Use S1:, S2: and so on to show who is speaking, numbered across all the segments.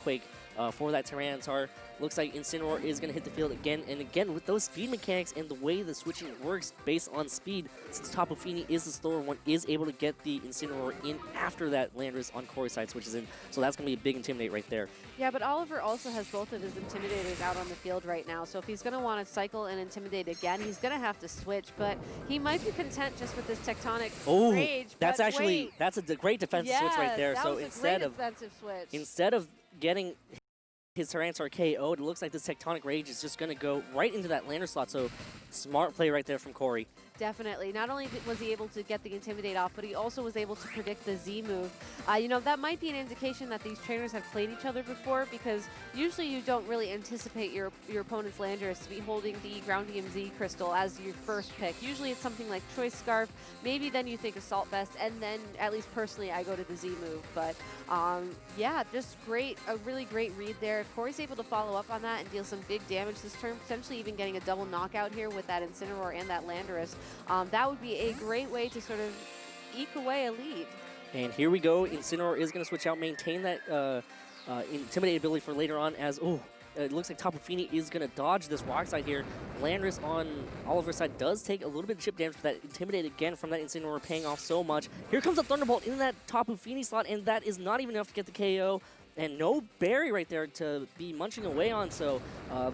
S1: Quake for that Tyranitar. Looks like Incineroar is going to hit the field again and again with those speed mechanics and the way the switching works based on speed. Since Tapu Fini is the slower one, is able to get the Incineroar in after that Landorus on Corey's side switches in. So that's going to be a big Intimidate right there.
S2: Yeah, but Oliver also has both of his Intimidators out on the field right now. So if he's going to want to cycle and Intimidate again, he's going to have to switch. But he might be content just with this Tectonic Rage.
S1: That's actually, that's a great defensive switch right there.
S2: That
S1: so
S2: was
S1: instead
S2: a
S1: of
S2: great defensive switch.
S1: Instead of getting his Tyranitar KO'd, it looks like this Tectonic Rage is just going to go right into that lander slot. So smart play right there from Corey.
S2: Definitely. Not only was he able to get the Intimidate off, but he also was able to predict the Z move. You know, that might be an indication that these trainers have played each other before, because usually you don't really anticipate your opponent's Landorus to be holding the Groundium Z Crystal as your first pick. Usually it's something like Choice Scarf, maybe then you think Assault Vest, and then, at least personally, I go to the Z move. But yeah, just great, a really great read there. If Corey's able to follow up on that and deal some big damage this turn, potentially even getting a double knockout here with that Incineroar and that Landorus, that would be a great way to sort of eke away a lead.
S1: And here we go. Incineroar is going to switch out, maintain that Intimidate ability for later on as, it looks like Tapu Fini is going to dodge this Rock Slide here. Landorus on Oliver's side does take a little bit of chip damage, but that Intimidate again from that Incineroar paying off so much. Here comes a Thunderbolt in that Tapu Fini slot, and that is not even enough to get the KO. And no berry right there to be munching away on, so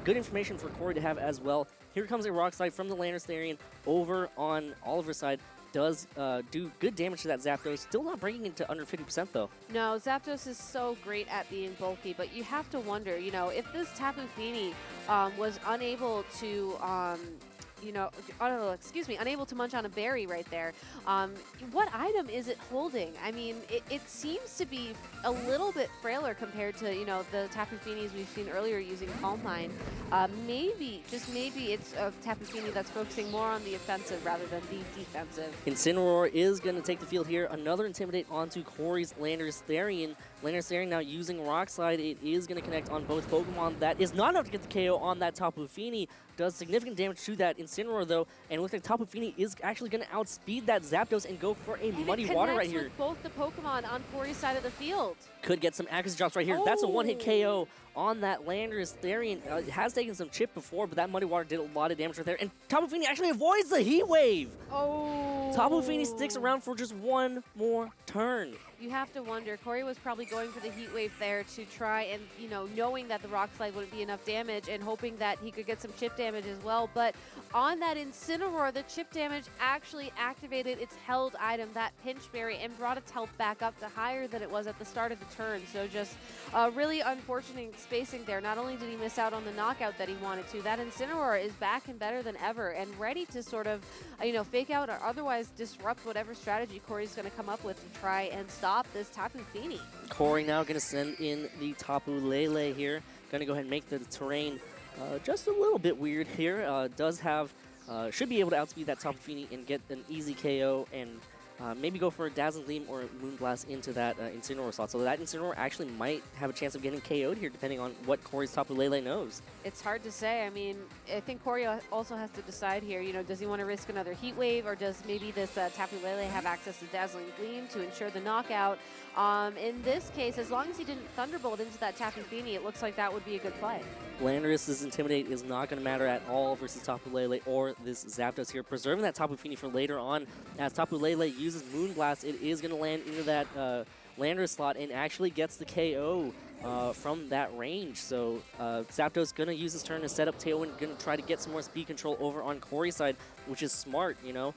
S1: good information for Corey to have as well. Here comes a Rock Slide from the Landorus Therian over on Oliver's side. Does do good damage to that Zapdos. Still not breaking it to under 50% though.
S2: No, Zapdos is so great at being bulky, but you have to wonder, you know, if this Tapu Fini was unable to unable to munch on a berry right there. What item is it holding? I mean, it seems to be a little bit frailer compared to, you know, the Tapu Finis we've seen earlier using Calm Mind. Maybe, just maybe it's a Tapu Fini that's focusing more on the offensive rather than the defensive.
S1: Incineroar is going to take the field here. Another Intimidate onto Corey's Landorus Therian. Landorus Therian now using Rock Slide. It is going to connect on both Pokemon. That is not enough to get the KO on that Tapu Fini. Does significant damage to that Incineroar though, and it looks like Tapu Fini is actually going to outspeed that Zapdos and go for a Muddy Water right here.
S2: With both the Pokemon on Corey's side of the field.
S1: Could get some accuracy drops right here. That's a one-hit KO on that Landorus Therian. It has taken some chip before, but that Muddy Water did a lot of damage right there. And Tapu Fini actually avoids the Heat Wave. Tapu Fini sticks around for just one more turn.
S2: You have to wonder, Corey was probably going for the Heat Wave there to try and, you know, knowing that the Rock Slide wouldn't be enough damage and hoping that he could get some chip damage as well. But on that Incineroar, the chip damage actually activated its held item, that Pinch Berry, and brought its health back up to higher than it was at the start of the turn. So just really unfortunate spacing there. Not only did he miss out on the knockout that he wanted to, that Incineroar is back and better than ever and ready to sort of, you know, fake out or otherwise disrupt whatever strategy Corey's going to come up with to try and stop this Tapu Fini.
S1: Corey now going to send in the Tapu Lele here. Going to go ahead and make the terrain just a little bit weird here. Does have, should be able to outspeed that Tapu Fini and get an easy KO and maybe go for a Dazzling Gleam or Moonblast into that Incineroar slot. So that Incineroar actually might have a chance of getting KO'd here depending on what Corey's Tapu Lele knows.
S2: It's hard to say. I mean, I think Corey also has to decide here, you know, does he want to risk another Heat Wave or does maybe this Tapu Lele have access to Dazzling Gleam to ensure the knockout? In this case, as long as he didn't Thunderbolt into that Tapu Fini, it looks like that would be a good play.
S1: Landorus's Intimidate is not going to matter at all versus Tapu Lele or this Zapdos here. Preserving that Tapu Fini for later on. As Tapu Lele uses Moonblast, it is going to land into that Landorus slot and actually gets the KO from that range. So Zapdos going to use his turn to set up Tailwind, going to try to get some more speed control over on Corey's side, which is smart, you know.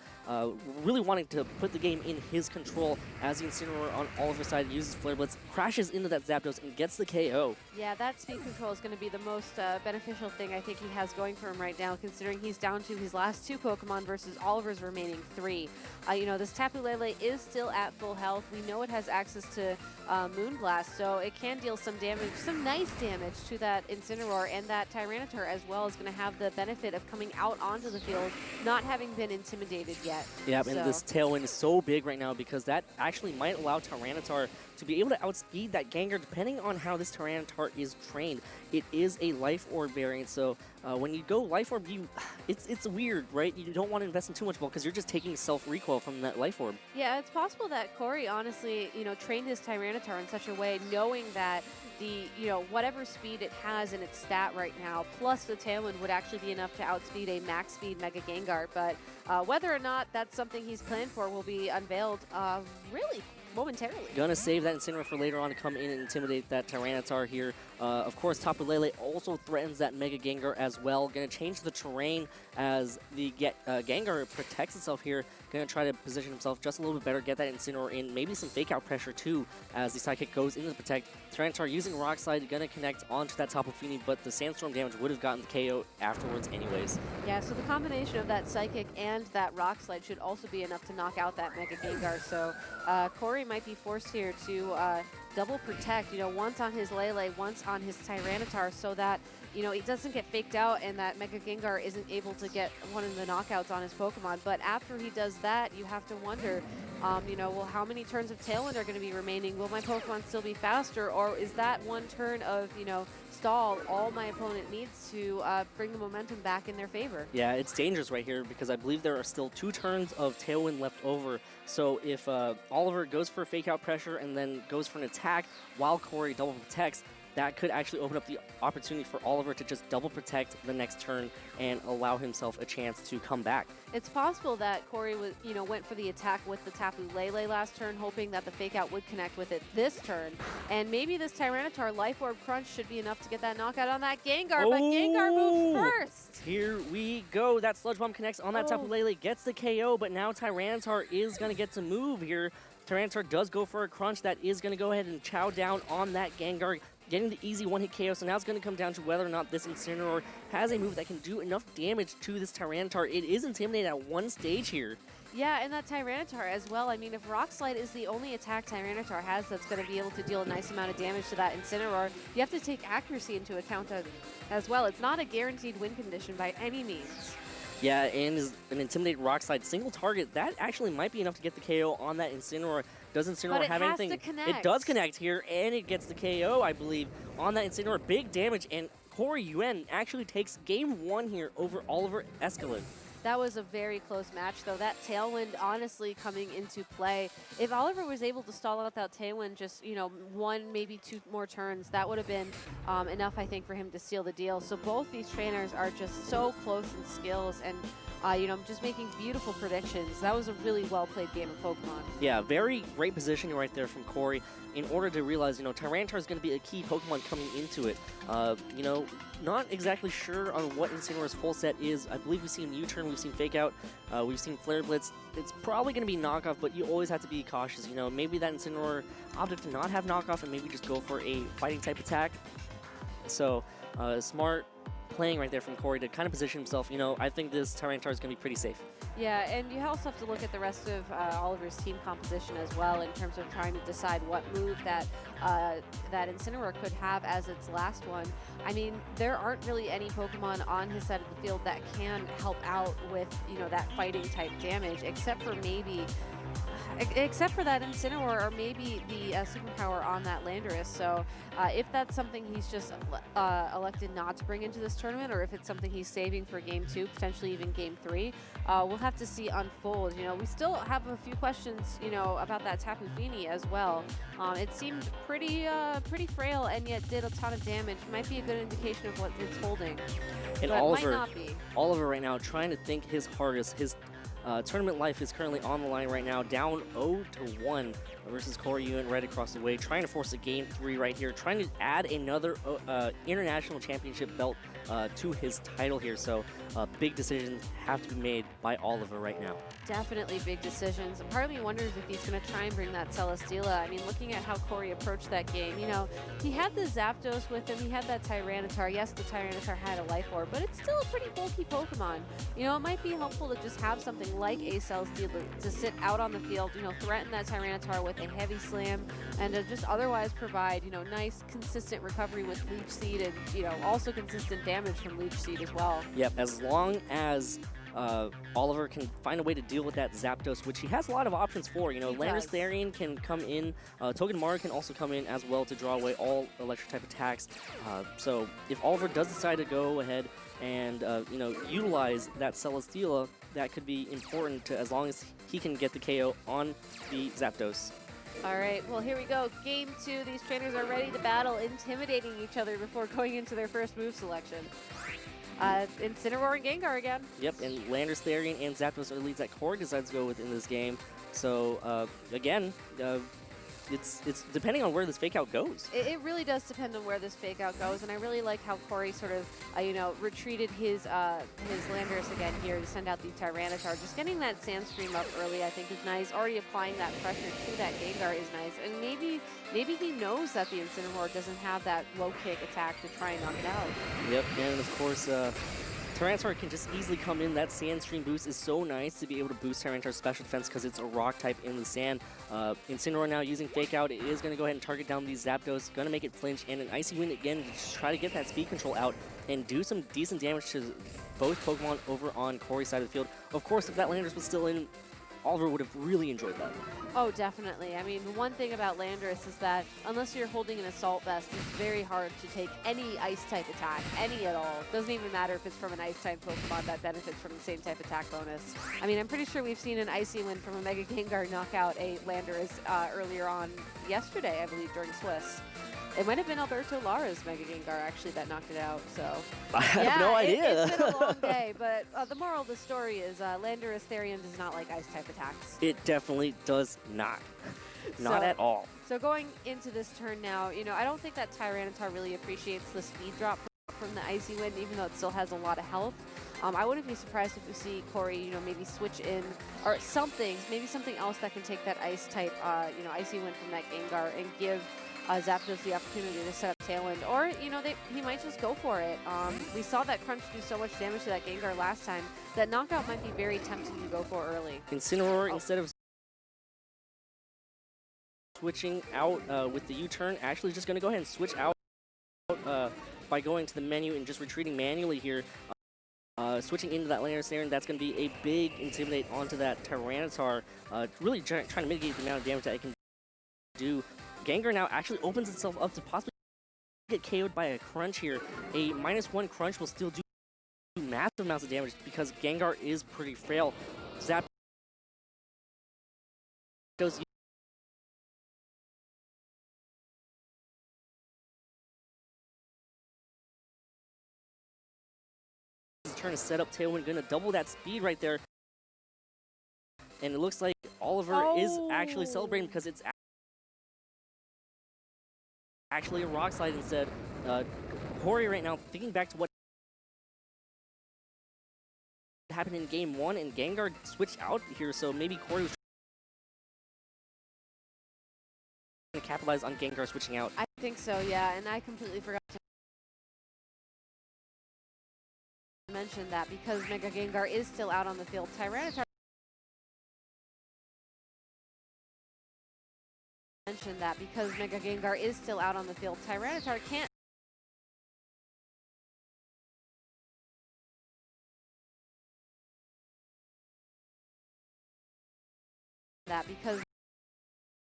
S1: Really wanting to put the game in his control as the Incineroar on Oliver's side uses Flare Blitz, crashes into that Zapdos and gets the KO.
S2: Yeah, that speed control is going to be the most beneficial thing I think he has going for him right now, considering he's down to his last two Pokemon versus Oliver's remaining three. You know, this Tapu Lele is still at full health. We know it has access to Moonblast, so it can deal some damage, some nice damage to that Incineroar, and that Tyranitar as well is going to have the benefit of coming out onto the field, not having been intimidated yet.
S1: Yeah, and this Tailwind is so big right now because that actually might allow Tyranitar to be able to outspeed that Gengar depending on how this Tyranitar is trained. It is a Life Orb variant, so when you go Life Orb, it's weird, right? You don't want to invest in too much ball because you're just taking self-recoil from that Life Orb.
S2: Yeah, it's possible that Corey honestly, you know, trained his Tyranitar in such a way knowing that the, whatever speed it has in its stat right now, plus the Tailwind would actually be enough to outspeed a max speed Mega Gengar. But whether or not that's something he's planned for will be unveiled really momentarily.
S1: Gonna save that Incineroar for later on to come in and intimidate that Tyranitar here. Of course, Tapu Lele also threatens that Mega Gengar as well. Gonna change the terrain as the Gengar protects itself here. Gonna try to position himself just a little bit better, get that Incineroar in, maybe some fake out pressure too as the Sidekick goes into the protect. Tyranitar using Rock Slide, gonna connect onto that Tapu Fini, but the Sandstorm damage would have gotten the KO afterwards anyways.
S2: Yeah, so the combination of that Psychic and that Rock Slide should also be enough to knock out that Mega Gengar. So Corey might be forced here to double protect, once on his Lele, once on his Tyranitar, so that, he doesn't get faked out and that Mega Gengar isn't able to get one of the knockouts on his Pokemon. But after he does that, you have to wonder, well, how many turns of Tailwind are going to be remaining? Will my Pokemon still be faster, or is that one turn of, stall all my opponent needs to bring the momentum back in their favor?
S1: Yeah, it's dangerous right here because I believe there are still 2 turns of Tailwind left over. So if Oliver goes for a fake out pressure and then goes for an attack while Corey double protects, that could actually open up the opportunity for Oliver to just double protect the next turn and allow himself a chance to come back.
S2: It's possible that Corey was, went for the attack with the Tapu Lele last turn, hoping that the fake out would connect with it this turn. And maybe this Tyranitar Life Orb Crunch should be enough to get that knockout on that Gengar, but Gengar moved first.
S1: Here we go. That Sludge Bomb connects on that Tapu Lele, gets the KO, but now Tyranitar is going to get to move here. Tyranitar does go for a crunch that is going to go ahead and chow down on that Gengar, getting the easy one-hit KO. So now it's going to come down to whether or not this Incineroar has a move that can do enough damage to this Tyranitar. It is intimidated at one stage here.
S2: Yeah, and that Tyranitar as well. I mean, if Rock Slide is the only attack Tyranitar has that's going to be able to deal a nice amount of damage to that Incineroar, you have to take accuracy into account as well. It's not a guaranteed win condition by any means.
S1: Yeah, and is an Intimidated Rock Slide single target, that actually might be enough to get the KO on that Incineroar. Does Incineroar have anything?
S2: To connect.
S1: It does connect here, and it gets the KO, I believe, on that Incineroar. Big damage, and Corey Yuen actually takes game 1 here over Oliver Escalade.
S2: That was a very close match, though. That Tailwind honestly coming into play. If Oliver was able to stall out that Tailwind just, 1, maybe 2 more turns, that would have been enough, I think, for him to seal the deal. So both these trainers are just so close in skills and, just making beautiful predictions. That was a really well-played game of Pokemon. Yeah,
S1: very great positioning right there from Corey in order to realize, Tyranitar is going to be a key Pokemon coming into it. Not exactly sure on what Incineroar's full set is. I believe we've seen U-Turn, we've seen Fake Out, we've seen Flare Blitz. It's probably going to be knockoff, but you always have to be cautious. Maybe that Incineroar opted to not have knockoff and maybe just go for a fighting type attack. So, smart playing right there from Corey to kind of position himself. I think this Tyranitar is going to be pretty safe.
S2: Yeah, and you also have to look at the rest of Oliver's team composition as well in terms of trying to decide what move that that Incineroar could have as its last one. I mean, there aren't really any Pokemon on his side of the field that can help out with, that fighting type damage, except for that Incineroar or maybe the superpower on that Landorus. So if that's something he's just elected not to bring into this tournament, or if it's something he's saving for Game 2, potentially even Game 3, we'll have to see unfold. We still have a few questions, about that Tapu Fini as well. It seemed pretty frail and yet did a ton of damage. Might be a good indication of what it's holding.
S1: And
S2: but
S1: Oliver,
S2: might not be.
S1: Oliver right now trying to think his hardest. His tournament life is currently on the line right now, down 0-1 versus Corey Yuen right across the way, trying to force a Game 3 right here, trying to add another international championship belt to his title here. So big decisions have to be made by Oliver right now.
S2: Definitely big decisions. And part of me wonders if he's going to try and bring that Celesteela. I mean, looking at how Corey approached that game, he had the Zapdos with him. He had that Tyranitar. Yes, the Tyranitar had a Life Orb, but it's still a pretty bulky Pokemon. It might be helpful to just have something like a Celesteela to sit out on the field, threaten that Tyranitar with a heavy slam, and to just otherwise provide, nice, consistent recovery with Leech Seed and, also consistent damage from Leech Seed as well.
S1: Yep, as long as Oliver can find a way to deal with that Zapdos, which he has a lot of options for. Landorus Therian can come in, Togedemaru can also come in as well to draw away all electric type attacks. So if Oliver does decide to go ahead and utilize that Celesteela, that could be important to, as long as he can get the KO on the Zapdos.
S2: All right, well, here we go. Game 2. These trainers are ready to battle, intimidating each other before going into their first move selection. Incineroar and Gengar again.
S1: Yep, and Landorus, Therian, and Zapdos are the leads that Corey decides to go with in this game. So, again, it's depending on where this fake out goes.
S2: It really does depend on where this fake out goes, and I really like how Corey sort of, retreated his Landorus again here to send out the Tyranitar. Just getting that Sandstream up early, I think, is nice. Already applying that pressure to that Gengar is nice, and maybe he knows that the Incineroar doesn't have that low kick attack to try and knock it out.
S1: Yep, and of course, Tyranitar can just easily come in. That Sandstream boost is so nice to be able to boost Tyranitar's special defense because it's a rock type in the sand. Incineroar now using Fake Out. It is going to go ahead and target down these Zapdos. Going to make it flinch, and an Icy Wind again to just try to get that speed control out and do some decent damage to both Pokemon over on Corey's side of the field. Of course, if that Landorus was still in, Oliver would have really enjoyed that.
S2: Oh, definitely. I mean, the one thing about Landorus is that unless you're holding an Assault Vest, it's very hard to take any Ice-type attack, any at all. Doesn't even matter if it's from an Ice-type Pokemon that benefits from the same type attack bonus. I mean, I'm pretty sure we've seen an Icy Wind from a Mega Gengar knock out a Landorus earlier on yesterday, I believe, during Swiss. It might have been Alberto Lara's Mega Gengar, actually, that knocked it out, so...
S1: I have no idea.
S2: It's been a long day, but the moral of the story is Landorus Therian does not like Ice-type attacks.
S1: It definitely does not. Not at all.
S2: So going into this turn now, I don't think that Tyranitar really appreciates the speed drop from the Icy Wind, even though it still has a lot of health. I wouldn't be surprised if we see Corey, maybe switch in, or maybe something else that can take that Ice-type, Icy Wind from that Gengar and give Zapdos the opportunity to set up Tailwind, or he might just go for it. We saw that Crunch do so much damage to that Gengar last time that Knockout might be very tempting to go for early.
S1: Incineroar, instead of switching out with the U-turn, actually just going to go ahead and switch out by going to the menu and just retreating manually here. Switching into that Landorus Therian, that's going to be a big Intimidate onto that Tyranitar, really trying to mitigate the amount of damage that it can do. Gengar now actually opens itself up to possibly get KO'd by a Crunch here. A -1 Crunch will still do massive amounts of damage because Gengar is pretty frail. Zapdos turn to set up Tailwind, gonna double that speed right there. And it looks like Oliver is actually celebrating because it's actually a Rock Slide instead. Corey right now, thinking back to what happened in Game 1, and Gengar switched out here, so maybe Corey was trying to capitalize on Gengar switching out.
S2: I think so, yeah, and I completely forgot to mention that because Mega Gengar is still out on the field. Tyranitar Tyranitar can't that because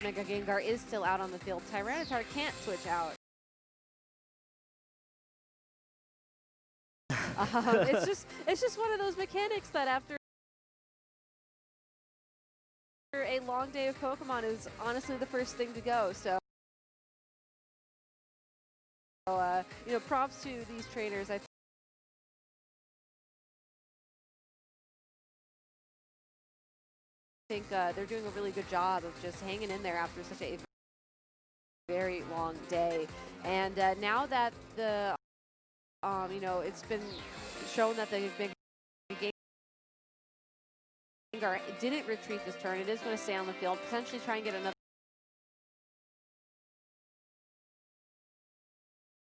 S2: Mega Gengar is still out on the field. Tyranitar can't switch out. It's just one of those mechanics that after a long day of Pokemon is honestly the first thing to go. So, props to these trainers. I think they're doing a really good job of just hanging in there after such a very long day. And now that the it's been shown that the Big Gengar didn't retreat this turn. It is going to stay on the field, potentially try and get another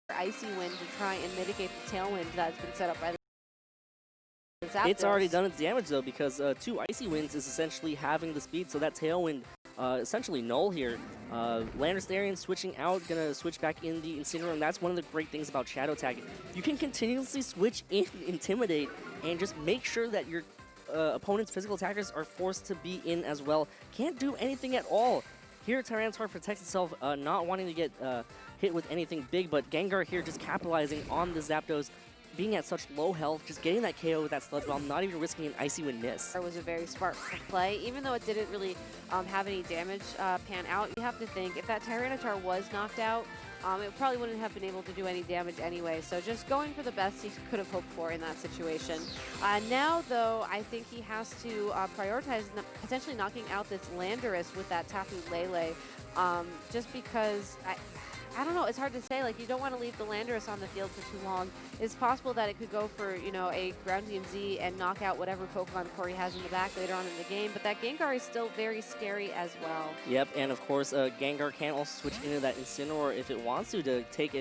S2: Icy Wind to try and mitigate the Tailwind that's been set up by the Zapdos.
S1: It's already done its damage though, because 2 Icy Winds is essentially having the speed, so that Tailwind essentially null here. Landorus Therian switching out, gonna switch back in the Incineroar, and that's one of the great things about Shadow Tag. You can continuously switch in Intimidate and just make sure that your opponent's physical attackers are forced to be in as well. Can't do anything at all. Here Tyranitar protects itself, not wanting to get hit with anything big, but Gengar here just capitalizing on the Zapdos. being at such low health, just getting that KO with that Sludge Bomb, not even risking an Icy Wind miss.
S2: It was a very smart play, even though it didn't really have any damage pan out. You have to think, if that Tyranitar was knocked out, it probably wouldn't have been able to do any damage anyway. So just going for the best he could have hoped for in that situation. Now, though, I think he has to prioritize potentially knocking out this Landorus with that Tapu Lele, just because I don't know, it's hard to say. Like, you don't want to leave the Landorus on the field for too long. It's possible that it could go for, you know, a ground DMZ and knock out whatever Pokemon Corey has in the back later on in the game. But that Gengar is still very scary as well.
S1: Yep, and of course, Gengar can also switch into that Incineroar if it wants to take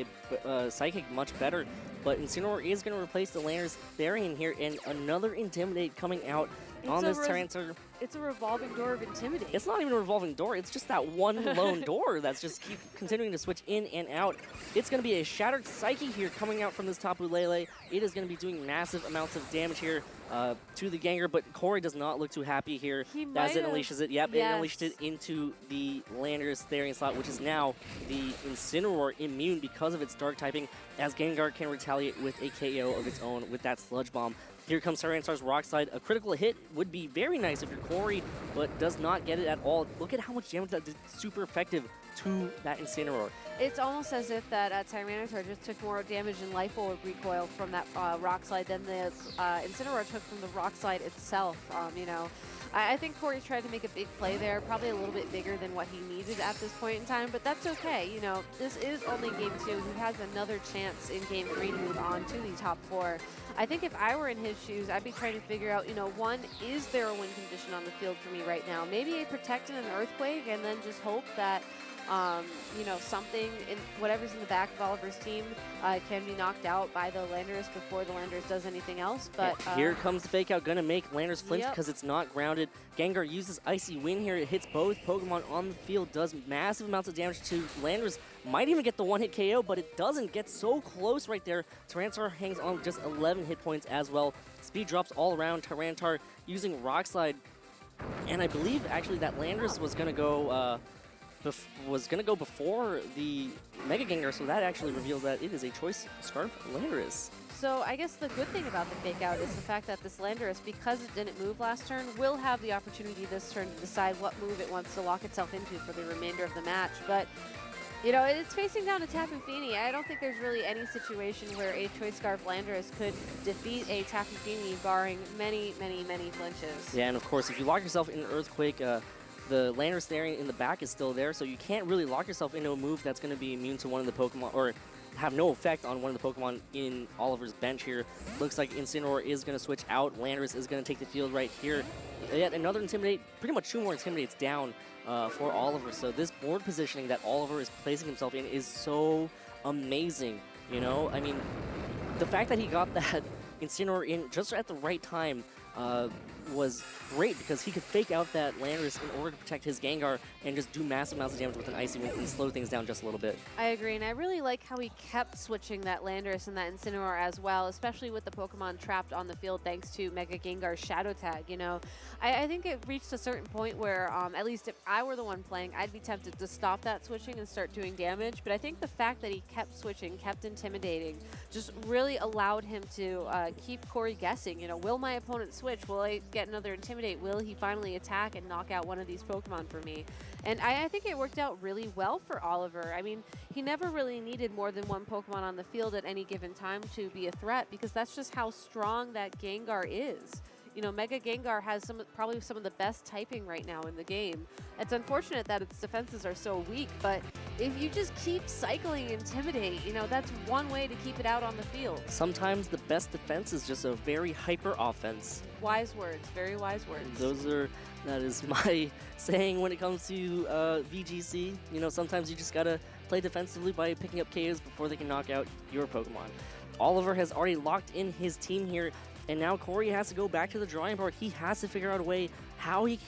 S1: a Psychic much better. But Incineroar is going to replace the Landorus Therian here, and another Intimidate coming out on this Tyranitar.
S2: It's a revolving door of Intimidate.
S1: It's not even a revolving door. It's just that one lone door that's just continuing to switch in and out. It's going to be a Shattered Psyche here coming out from this Tapu Lele. It is going to be doing massive amounts of damage here to the Gengar, but Corey does not look too happy here as it unleashes it. Yep,
S2: yes.
S1: It unleashed it into the Landorus Therian slot, which is now the Incineroar immune because of its Dark typing, as Gengar can retaliate with a KO of its own with that Sludge Bomb. Here comes Tyranitar's Rock Slide. A critical hit would be very nice if you're Corey, but does not get it at all. Look at how much damage that did. Super effective to that Incineroar.
S2: It's almost as if that Tyranitar just took more damage in Life Orb recoil from that Rock Slide than the Incineroar took from the Rock Slide itself. You know, I think Corey tried to make a big play there, probably a little bit bigger than what he needed at this point in time, but that's okay. You know, this is only Game 2. He has another chance in Game 3 to move on to the top 4. I think if I were in his shoes, I'd be trying to figure out, you know, one, is there a win condition on the field for me right now? Maybe a Protect and an Earthquake, and then just hope that you know, something in whatever's in the back of Oliver's team can be knocked out by the Landorus before the Landorus does anything else. But
S1: here comes the Fake Out, gonna make Landorus flinch because it's not grounded. Gengar uses Icy Wind here. It hits both Pokemon on the field, does massive amounts of damage to Landorus. Might even get the one-hit KO, but it doesn't. Get so close right there. Tyranitar hangs on just 11 hit points as well. Speed drops all around. Tyranitar using Rock Slide, and I believe actually that Landorus was gonna go. Before the Mega Gengar, so that actually reveals that it is a Choice Scarf Landorus.
S2: So I guess the good thing about the Fake Out is the fact that this Landorus, because it didn't move last turn, will have the opportunity this turn to decide what move it wants to lock itself into for the remainder of the match. But, you know, it's facing down to Tapu Fini. I don't think there's really any situation where a Choice Scarf Landorus could defeat a Tapu Fini, barring many, many, many flinches.
S1: Yeah, and of course, if you lock yourself in an Earthquake, the Landorus Therian in the back is still there, so you can't really lock yourself into a move that's going to be immune to one of the Pokemon, or have no effect on one of the Pokemon in Oliver's bench here. Looks like Incineroar is going to switch out. Landorus is going to take the field right here. Yet another Intimidate, pretty much 2 more Intimidates down for Oliver. So this board positioning that Oliver is placing himself in is so amazing, you know? I mean, the fact that he got that Incineroar in just at the right time was great, because he could fake out that Landorus in order to protect his Gengar and just do massive amounts of damage with an Icy Wind and slow things down just a little bit.
S2: I agree, and I really like how he kept switching that Landorus and that Incineroar as well, especially with the Pokemon trapped on the field thanks to Mega Gengar's Shadow Tag. You know, I think it reached a certain point where, at least if I were the one playing, I'd be tempted to stop that switching and start doing damage, but I think the fact that he kept switching, kept intimidating, just really allowed him to keep Corey guessing. You know, will my opponent switch? Will I get another Intimidate? Will he finally attack and knock out one of these Pokemon for me? And I think it worked out really well for Oliver. I mean, he never really needed more than one Pokemon on the field at any given time to be a threat, because that's just how strong that Gengar is. You know, Mega Gengar has probably some of the best typing right now in the game. It's unfortunate that its defenses are so weak, but if you just keep cycling Intimidate, you know, that's one way to keep it out on the field.
S1: Sometimes the best defense is just a very hyper offense.
S2: Wise words, very wise words.
S1: That is my saying when it comes to VGC. You know, sometimes you just gotta play defensively by picking up KOs before they can knock out your Pokemon. Oliver has already locked in his team here, and now Corey has to go back to the drawing board. He has to figure out a way how he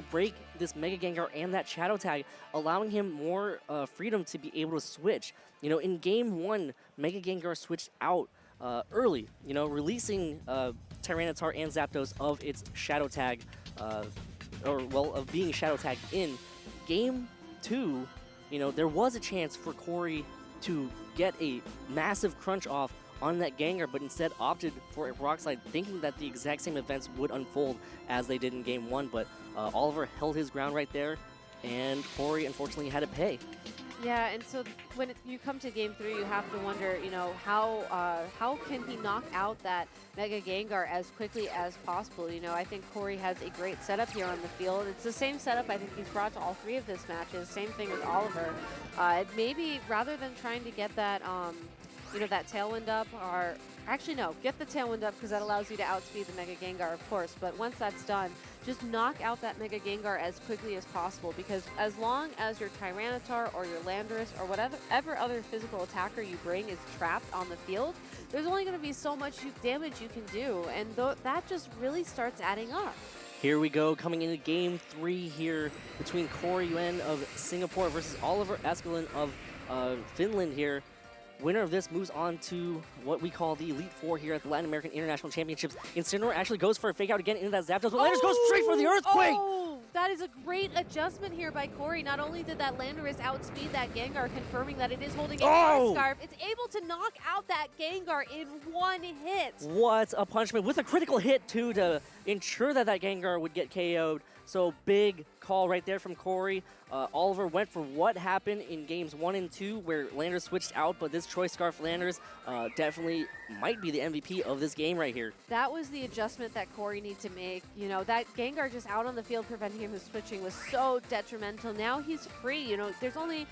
S1: break this Mega Gengar and that Shadow Tag, allowing him more freedom to be able to switch. You know, in Game 1, Mega Gengar switched out early, you know, releasing Tyranitar and Zapdos of its Shadow Tag, of being Shadow Tagged in. Game 2, you know, there was a chance for Corey to get a massive crunch off on that Gengar, but instead opted for a Rock Slide, thinking that the exact same events would unfold as they did in Game 1, but Oliver held his ground right there, and Corey unfortunately had to pay.
S2: Yeah, and so when you come to Game 3, you have to wonder, you know, how can he knock out that Mega Gengar as quickly as possible? You know, I think Corey has a great setup here on the field. It's the same setup I think he's brought to all 3 of his matches. Same thing with Oliver. Maybe rather than trying to get that, you know, that Tailwind up, or actually no, get the Tailwind up because that allows you to outspeed the Mega Gengar, of course. But once that's done, just knock out that Mega Gengar as quickly as possible, because as long as your Tyranitar or your Landorus or whatever other physical attacker you bring is trapped on the field, there's only going to be so much damage you can do, and that just really starts adding up.
S1: Here we go, coming into Game 3 here between Corey Yuen of Singapore versus Oliver Eskelin of Finland here. Winner of this moves on to what we call the Elite Four here at the Latin American International Championships. Incineroar actually goes for a fake out again into that Zapdos, but Landorus goes straight for the Earthquake!
S2: Oh, that is a great adjustment here by Corey. Not only did that Landorus outspeed that Gengar, confirming that it is holding a Power Scarf, it's able to knock out that Gengar in one hit.
S1: What a punishment, with a critical hit too to ensure that that Gengar would get KO'd. So big call right there from Corey. Oliver went for what happened in games 1 and 2 where Landorus switched out, but this Choice Scarf Landorus definitely might be the MVP of this game right here.
S2: That was the adjustment that Corey needed to make. You know, that Gengar just out on the field preventing him from switching was so detrimental. Now he's free. You know, there's only,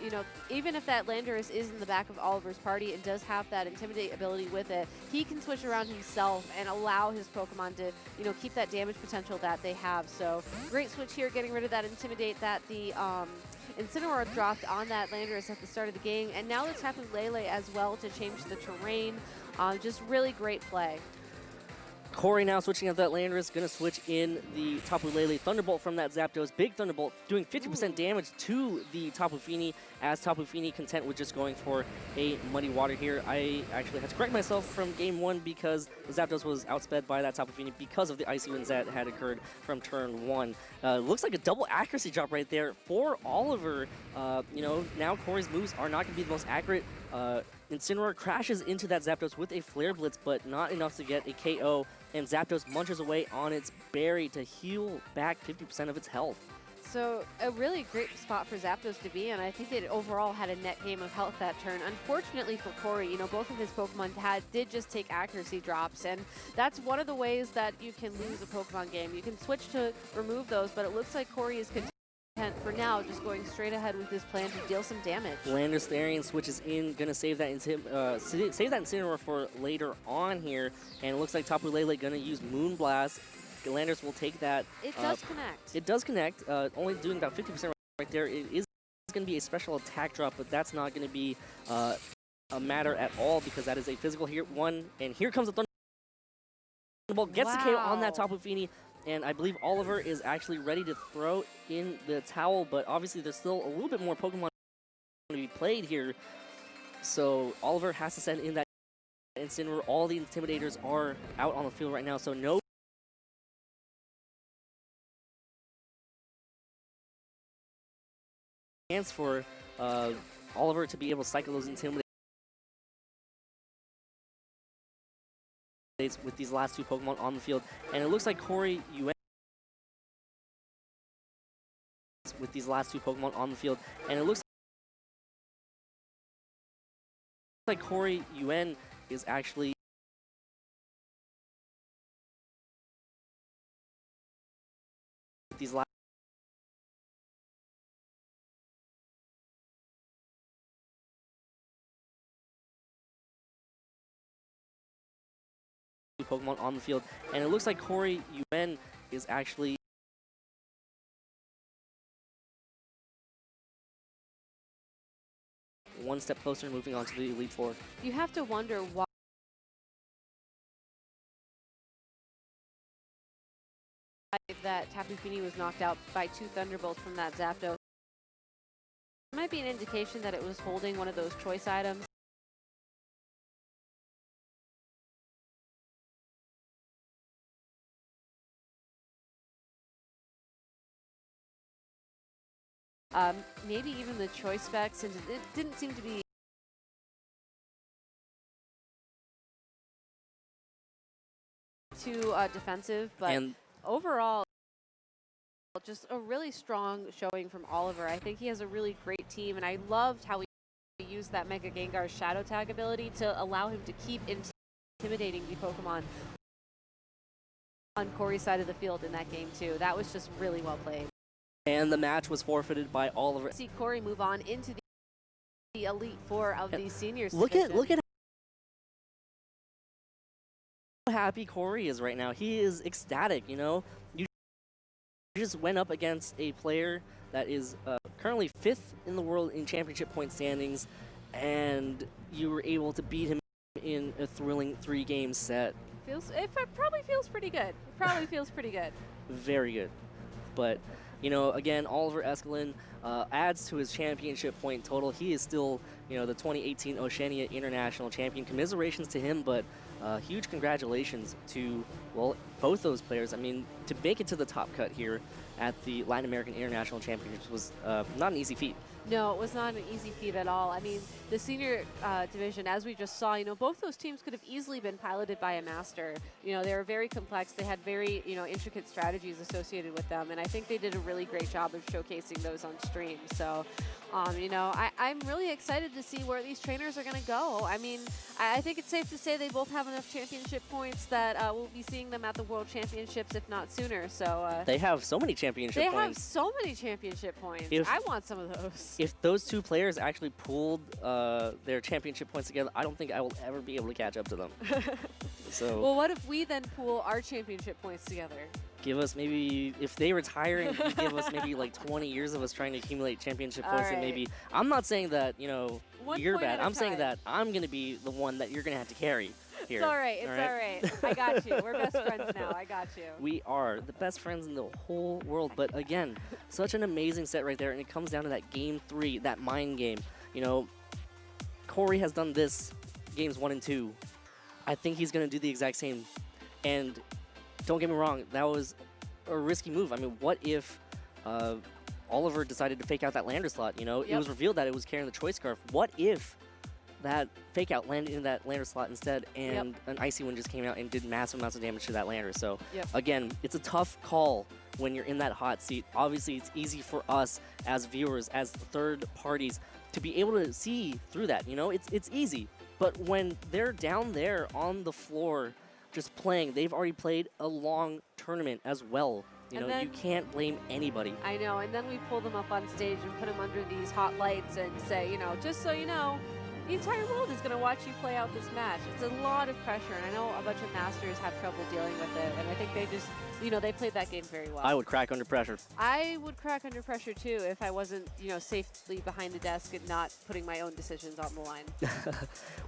S2: you know, even if that Landorus is in the back of Oliver's party and does have that Intimidate ability with it, he can switch around himself and allow his Pokemon to, you know, keep that damage potential that they have. So great switch here, getting rid of that Intimidate that the Incineroar dropped on that Landorus at the start of the game, and now it's happened Lele as well to change the terrain. Just really great play.
S1: Corey now switching out that Landorus, going to switch in the Tapu Lele Thunderbolt from that Zapdos. Big Thunderbolt doing 50% damage to the Tapu Fini, as Tapu Fini content with just going for a Muddy Water here. I actually had to correct myself from Game 1 because the Zapdos was outsped by that Tapu Fini because of the Icy Winds that had occurred from turn 1. Looks like a double accuracy drop right there for Oliver. You know, now Corey's moves are not going to be the most accurate. Incineroar crashes into that Zapdos with a Flare Blitz, but not enough to get a KO, and Zapdos munches away on its berry to heal back 50% of its health.
S2: So a really great spot for Zapdos to be in. I think it overall had a net gain of health that turn. Unfortunately for Corey, you know, both of his Pokemon did just take accuracy drops, and that's one of the ways that you can lose a Pokemon game. You can switch to remove those, but it looks like Corey is content for now, just going straight ahead with his plan to deal some damage.
S1: Landorus Therian switches in, gonna save that Incineroar for later on here, and it looks like Tapu Lele gonna use Moonblast. Landorus will take that.
S2: It does connect.
S1: It does connect, only doing about 50% right there. It is going to be a special attack drop, but that's not going to be a matter at all because that is a physical one. And here comes the Thunderbolt, gets the KO on that Tapu Fini, and I believe Oliver is actually ready to throw in the towel, but obviously there's still a little bit more Pokemon to be played here. So Oliver has to send in that Incineroar. All the Intimidators are out on the field right now, so no chance for Oliver to be able to cycle those Intimidators with these last 2 Pokemon on the field. And it looks like Corey Yuen with these last 2 Pokemon on the field. And it looks like Corey Yuen is actually these last Pokemon on the field, and it looks like Corey Yuen is actually one step closer to moving on to the Elite Four.
S2: You have to wonder why that Tapu Fini was knocked out by 2 Thunderbolts from that Zapdos. It might be an indication that it was holding one of those choice items. Maybe even the choice specs, since it didn't seem to be too defensive, but
S1: And
S2: overall, just a really strong showing from Oliver. I think he has a really great team, and I loved how he used that Mega Gengar's Shadow Tag ability to allow him to keep intimidating the Pokemon on Corey's side of the field in that game too. That was just really well played.
S1: the match was forfeited by Oliver.
S2: See Corey move on into the Elite Four of the seniors.
S1: Look
S2: division.
S1: at how happy Corey is right now. He is ecstatic, you know. You just went up against a player that is currently 5th in the world in championship point standings, and you were able to beat him in a thrilling 3-game set.
S2: It probably feels pretty good. It probably feels pretty good.
S1: Very good. But, you know, again, Oliver Escalin adds to his championship point total. He is still, you know, the 2018 Oceania International champion. Commiserations to him, but huge congratulations to, well, both those players. I mean, to make it to the top cut here at the Latin American International Championships was not an easy feat.
S2: No, it was not an easy feat at all. I mean, the senior division, as we just saw, you know, both those teams could have easily been piloted by a master. You know, they were very complex. They had very, you know, intricate strategies associated with them, and I think they did a really great job of showcasing those on stream. So, you know, I'm really excited to see where these trainers are going to go. I mean, I think it's safe to say they both have enough championship points that we'll be seeing them at the World Championships, if not sooner. So
S1: they have so many championship points.
S2: They have so many championship points. I want some of those.
S1: If those two players actually pooled their championship points together, I don't think I will ever be able to catch up to them. So,
S2: well, what if we then pool our championship points together?
S1: Give us maybe, if they retire, and give us maybe like 20 years of us trying to accumulate championship points, and maybe, I'm not saying that, you know, you're bad. I'm saying that I'm going to be the one that you're going to have to carry here.
S2: It's all right. It's all right. I got you. We're best friends now. I got you.
S1: We are the best friends in the whole world. But again, such an amazing set right there. And it comes down to that game 3, that mind game. You know, Corey has done this games 1 and 2. I think he's going to do the exact same. And don't get me wrong, that was a risky move. I mean, what if Oliver decided to fake out that lander slot? You know, it was revealed that it was carrying the choice scarf. What if that fake out landed in that lander slot instead, and an icy one just came out and did massive amounts of damage to that lander? So again, it's a tough call when you're in that hot seat. Obviously, it's easy for us as viewers, as third parties, to be able to see through that. You know, it's easy. But when they're down there on the floor just playing, they've already played a long tournament as well. You know, you can't blame anybody.
S2: I know, and then we pull them up on stage and put them under these hot lights and say, you know, just so you know, the entire world is going to watch you play out this match. It's a lot of pressure, and I know a bunch of masters have trouble dealing with it, and I think they just, you know, they played that game very well.
S1: I would crack under pressure.
S2: I would crack under pressure too if I wasn't, you know, safely behind the desk and not putting my own decisions on the line.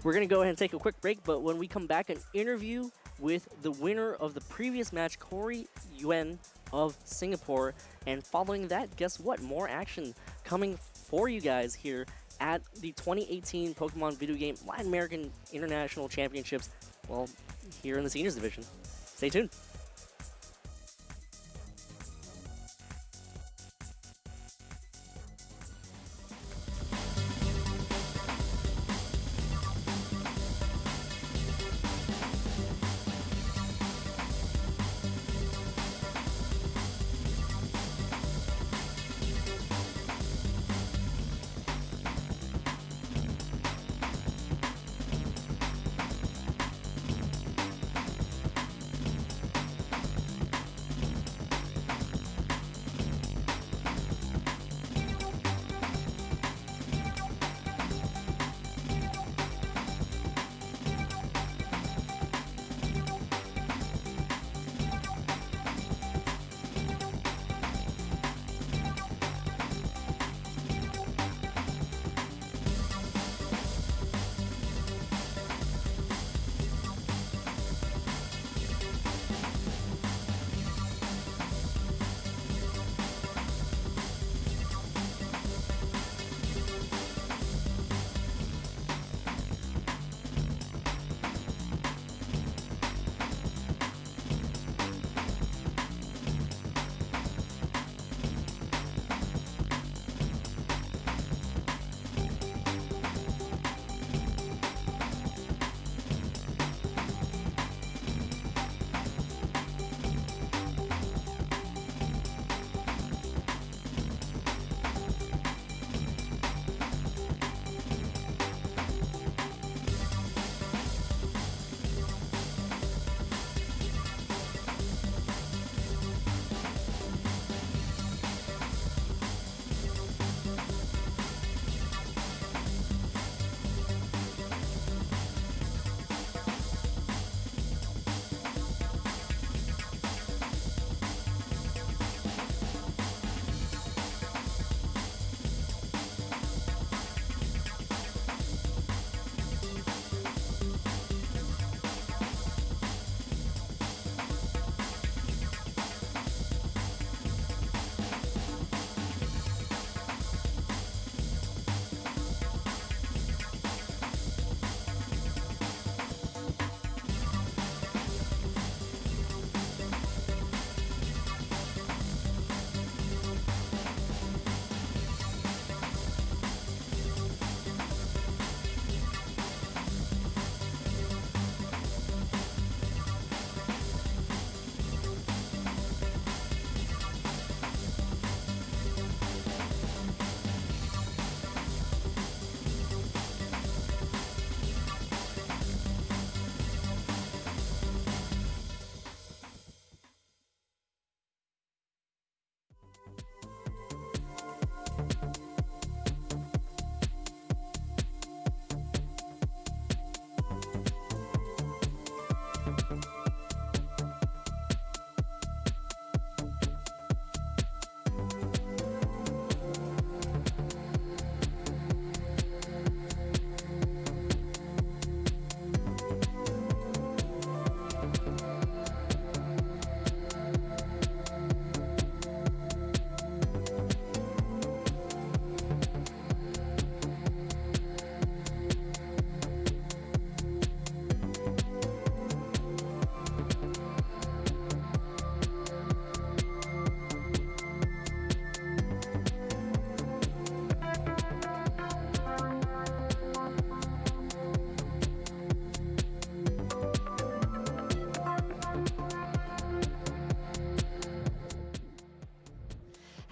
S1: We're going to go ahead and take a quick break, but when we come back, an interview with the winner of the previous match, Corey Yuen of Singapore. And following that, guess what? More action coming for you guys here at the 2018 Pokemon Video Game Latin American International Championships, well, here in the Seniors Division. Stay tuned.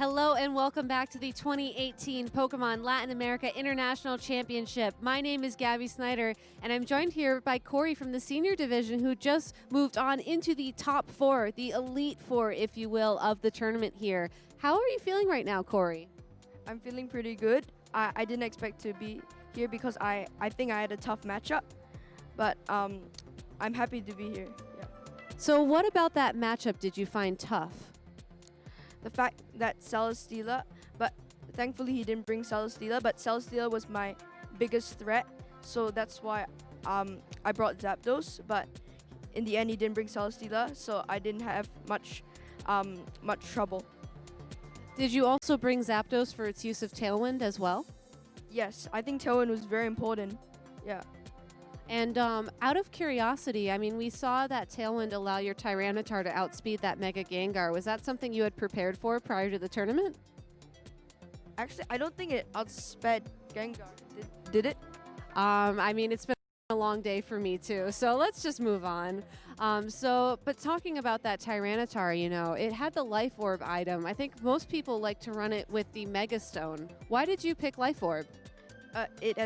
S2: Hello and welcome back to the 2018 Pokemon Latin America International Championship. My name is Gabby Snyder, and I'm joined here by Corey from the senior division, who just moved on into the top four, the elite four, if you will, of the tournament here. How are you feeling right now, Corey?
S3: I'm feeling pretty good. I didn't expect to be here because I think I had a tough matchup, but I'm happy to be here. Yeah.
S2: So what about that matchup did you find tough?
S3: The fact that Celesteela, but thankfully he didn't bring Celesteela, but Celesteela was my biggest threat, so that's why I brought Zapdos, but in the end he didn't bring Celesteela, so I didn't have much trouble.
S2: Did you also bring Zapdos for its use of Tailwind as well?
S3: Yes, I think Tailwind was very important. Yeah.
S2: And out of curiosity, I mean, we saw that Tailwind allow your Tyranitar to outspeed that Mega Gengar. Was that something you had prepared for prior to the tournament?
S3: Actually, I don't think it outsped Gengar. Did it?
S2: I mean, it's been a long day for me too, so let's just move on. But talking about that Tyranitar, you know, it had the Life Orb item. I think most people like to run it with the Mega Stone. Why did you pick Life Orb?
S3: It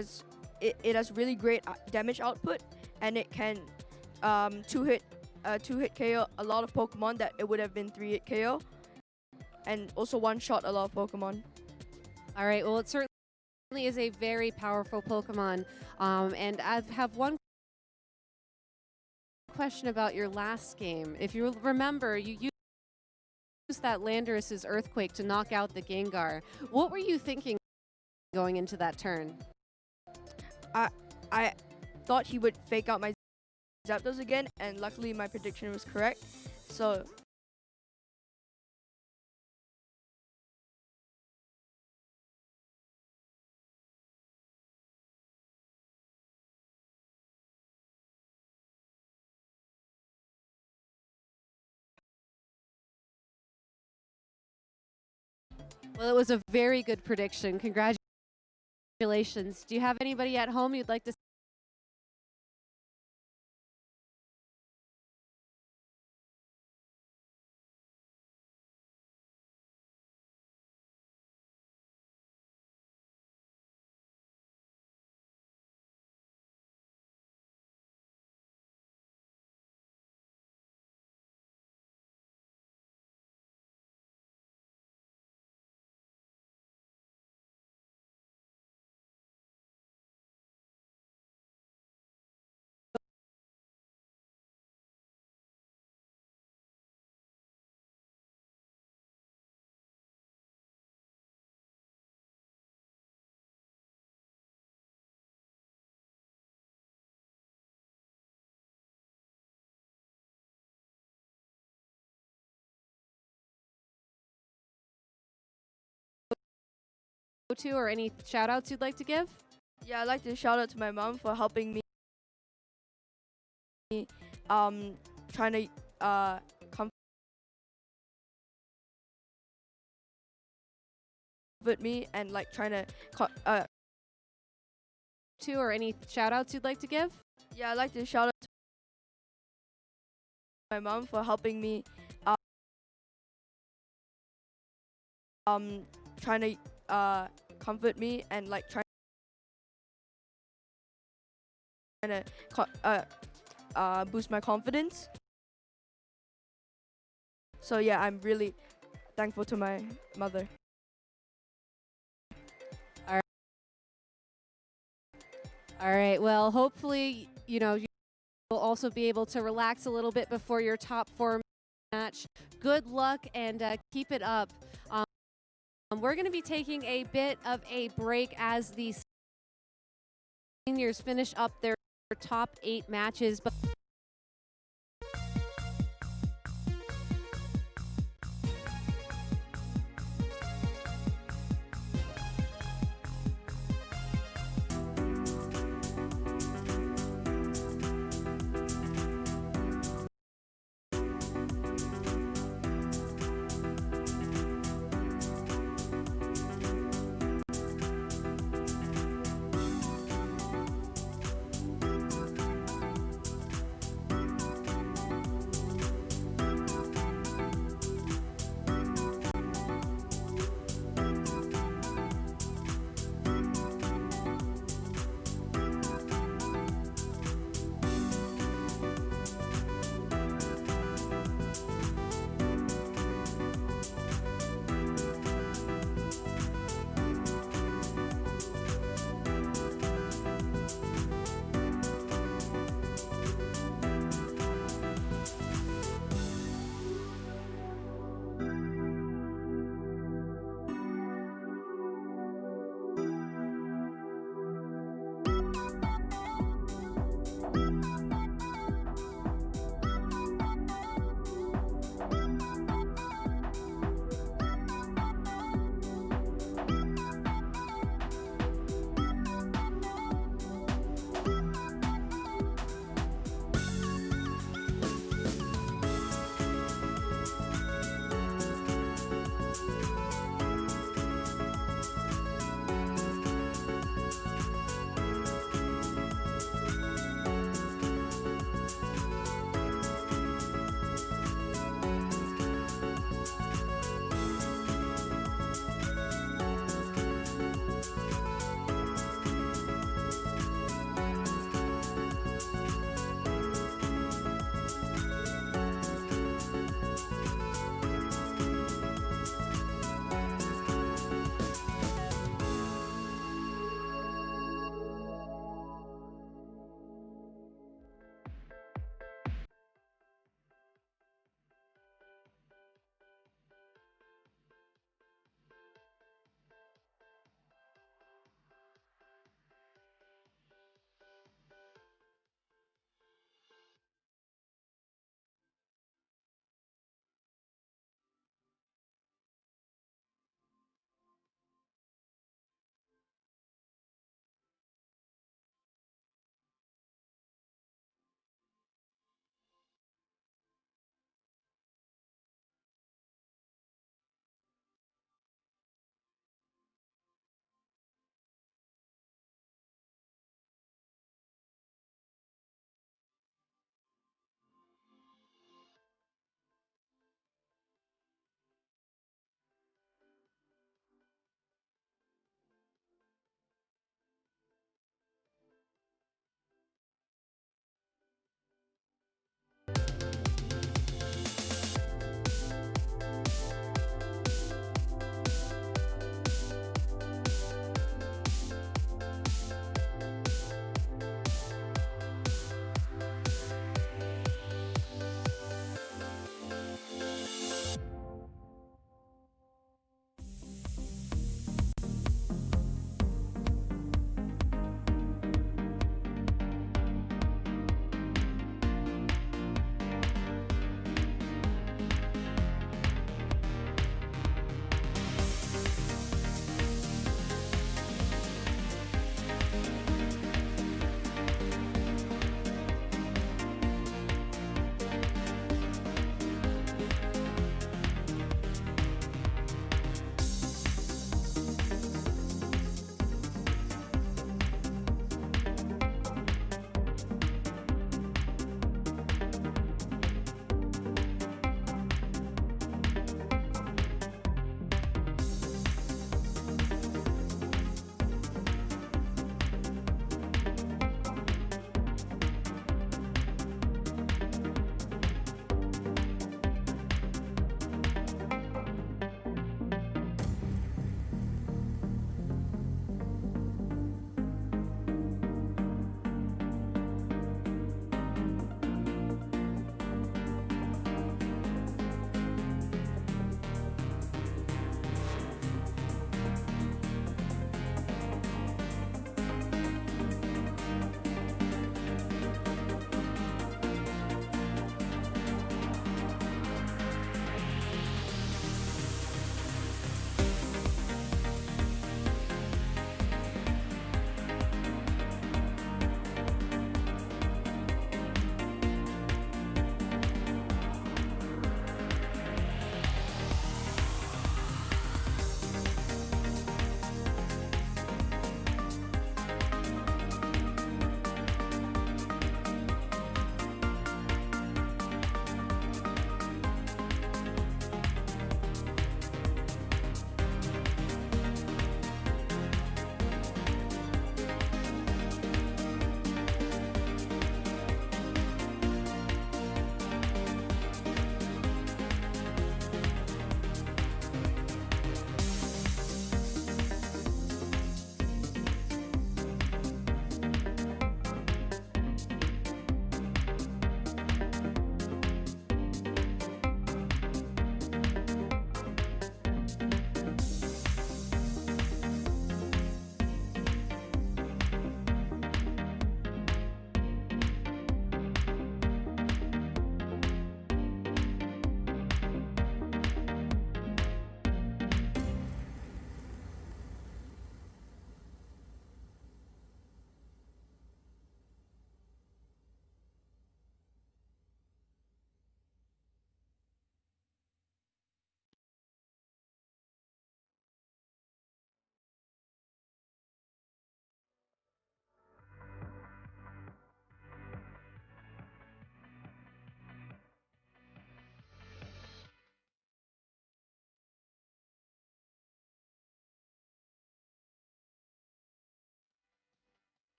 S3: has really great damage output, and it can two hit KO a lot of Pokemon that it would have been 3-hit KO, and also one shot a lot of Pokemon.
S2: All right, well, it certainly is a very powerful Pokemon, and I have one question about your last game. If you remember, you used that Landorus's Earthquake to knock out the Gengar. What were you thinking going into that turn?
S3: I thought he would fake out my Zapdos again, and luckily my prediction was correct. So
S2: Well, it was a very good prediction. Congratulations. Do you have anybody at home you'd like to go to, or any shout outs you'd like to give?
S3: yeah, I'd like to shout out to my mom for helping me trying to comfort me and like trying to
S2: Or any shout outs you'd like to give?
S3: yeah, I'd like to shout out to my mom for helping me trying to comfort me and like trying to boost my confidence. So yeah, I'm really thankful to my mother.
S2: All right. Well, hopefully, you know, you'll also be able to relax a little bit before your top four match. Good luck and keep it up. We're going to be taking a bit of a break as the seniors finish up their top 8 matches. But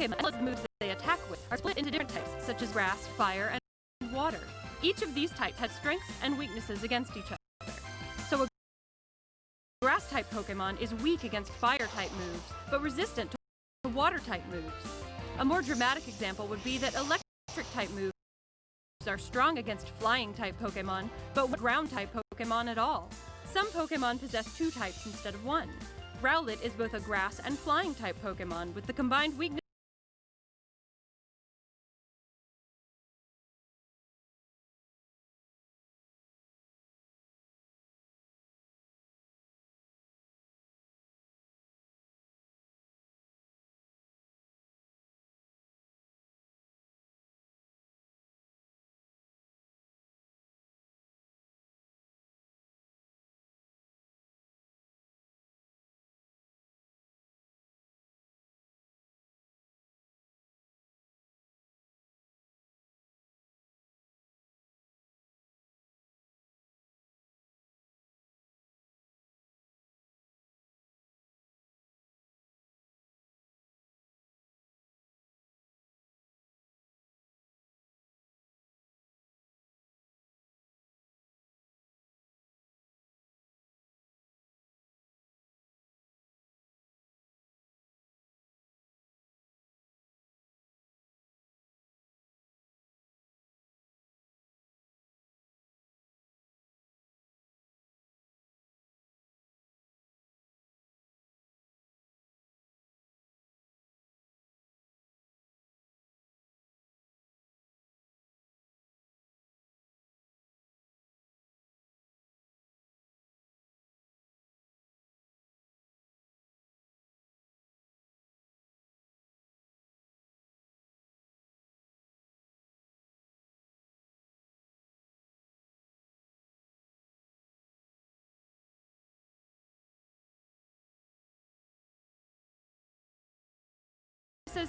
S4: Pokemon and the moves they attack with are split into different types, such as grass, fire, and water. Each of these types has strengths and weaknesses against each other. So a grass-type Pokemon is weak against fire-type moves, but resistant to water-type moves. A more dramatic example would be that electric-type moves are strong against flying-type Pokemon, but ground-type Pokemon at all. Some Pokemon possess two types instead of one. Rowlet is both a grass and flying-type Pokemon, with the combined weaknesses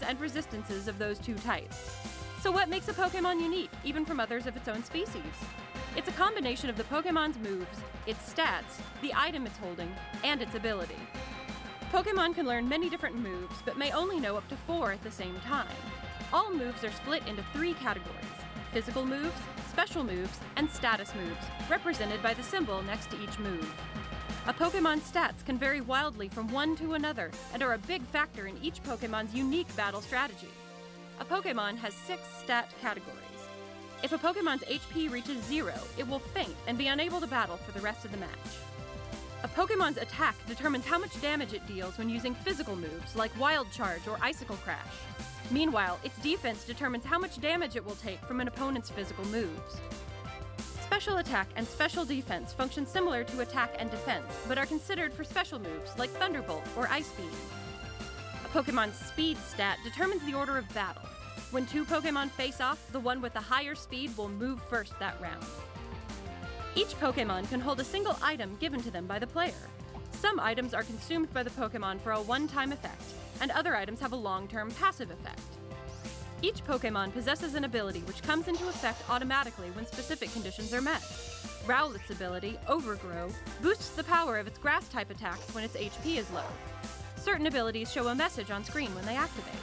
S4: and resistances of those two types. So what makes a Pokemon unique, even from others of its own species? It's a combination of the Pokemon's moves, its stats, the item it's holding, and its ability. Pokemon can learn many different moves, but may only know up to 4 at the same time. All moves are split into 3 categories: physical moves, special moves, and status moves, represented by the symbol next to each move. A Pokemon's stats can vary wildly from one to another and are a big factor in each Pokemon's unique battle strategy. A Pokemon has 6 stat categories. If a Pokemon's HP reaches 0, it will faint and be unable to battle for the rest of the match. A Pokemon's attack determines how much damage it deals when using physical moves like Wild Charge or Icicle Crash. Meanwhile, its defense determines how much damage it will take from an opponent's physical moves. Special attack and special defense function similar to attack and defense, but are considered for special moves like Thunderbolt or Ice Beam. A Pokemon's speed stat determines the order of battle. When 2 Pokemon face off, the one with the higher speed will move first that round. Each Pokemon can hold a single item given to them by the player. Some items are consumed by the Pokemon for a one-time effect, and other items have a long-term passive effect. Each Pokemon possesses an ability which comes into effect automatically when specific conditions are met. Rowlet's ability, Overgrow, boosts the power of its Grass-type attacks when its HP is low. Certain abilities show a message on screen when they activate.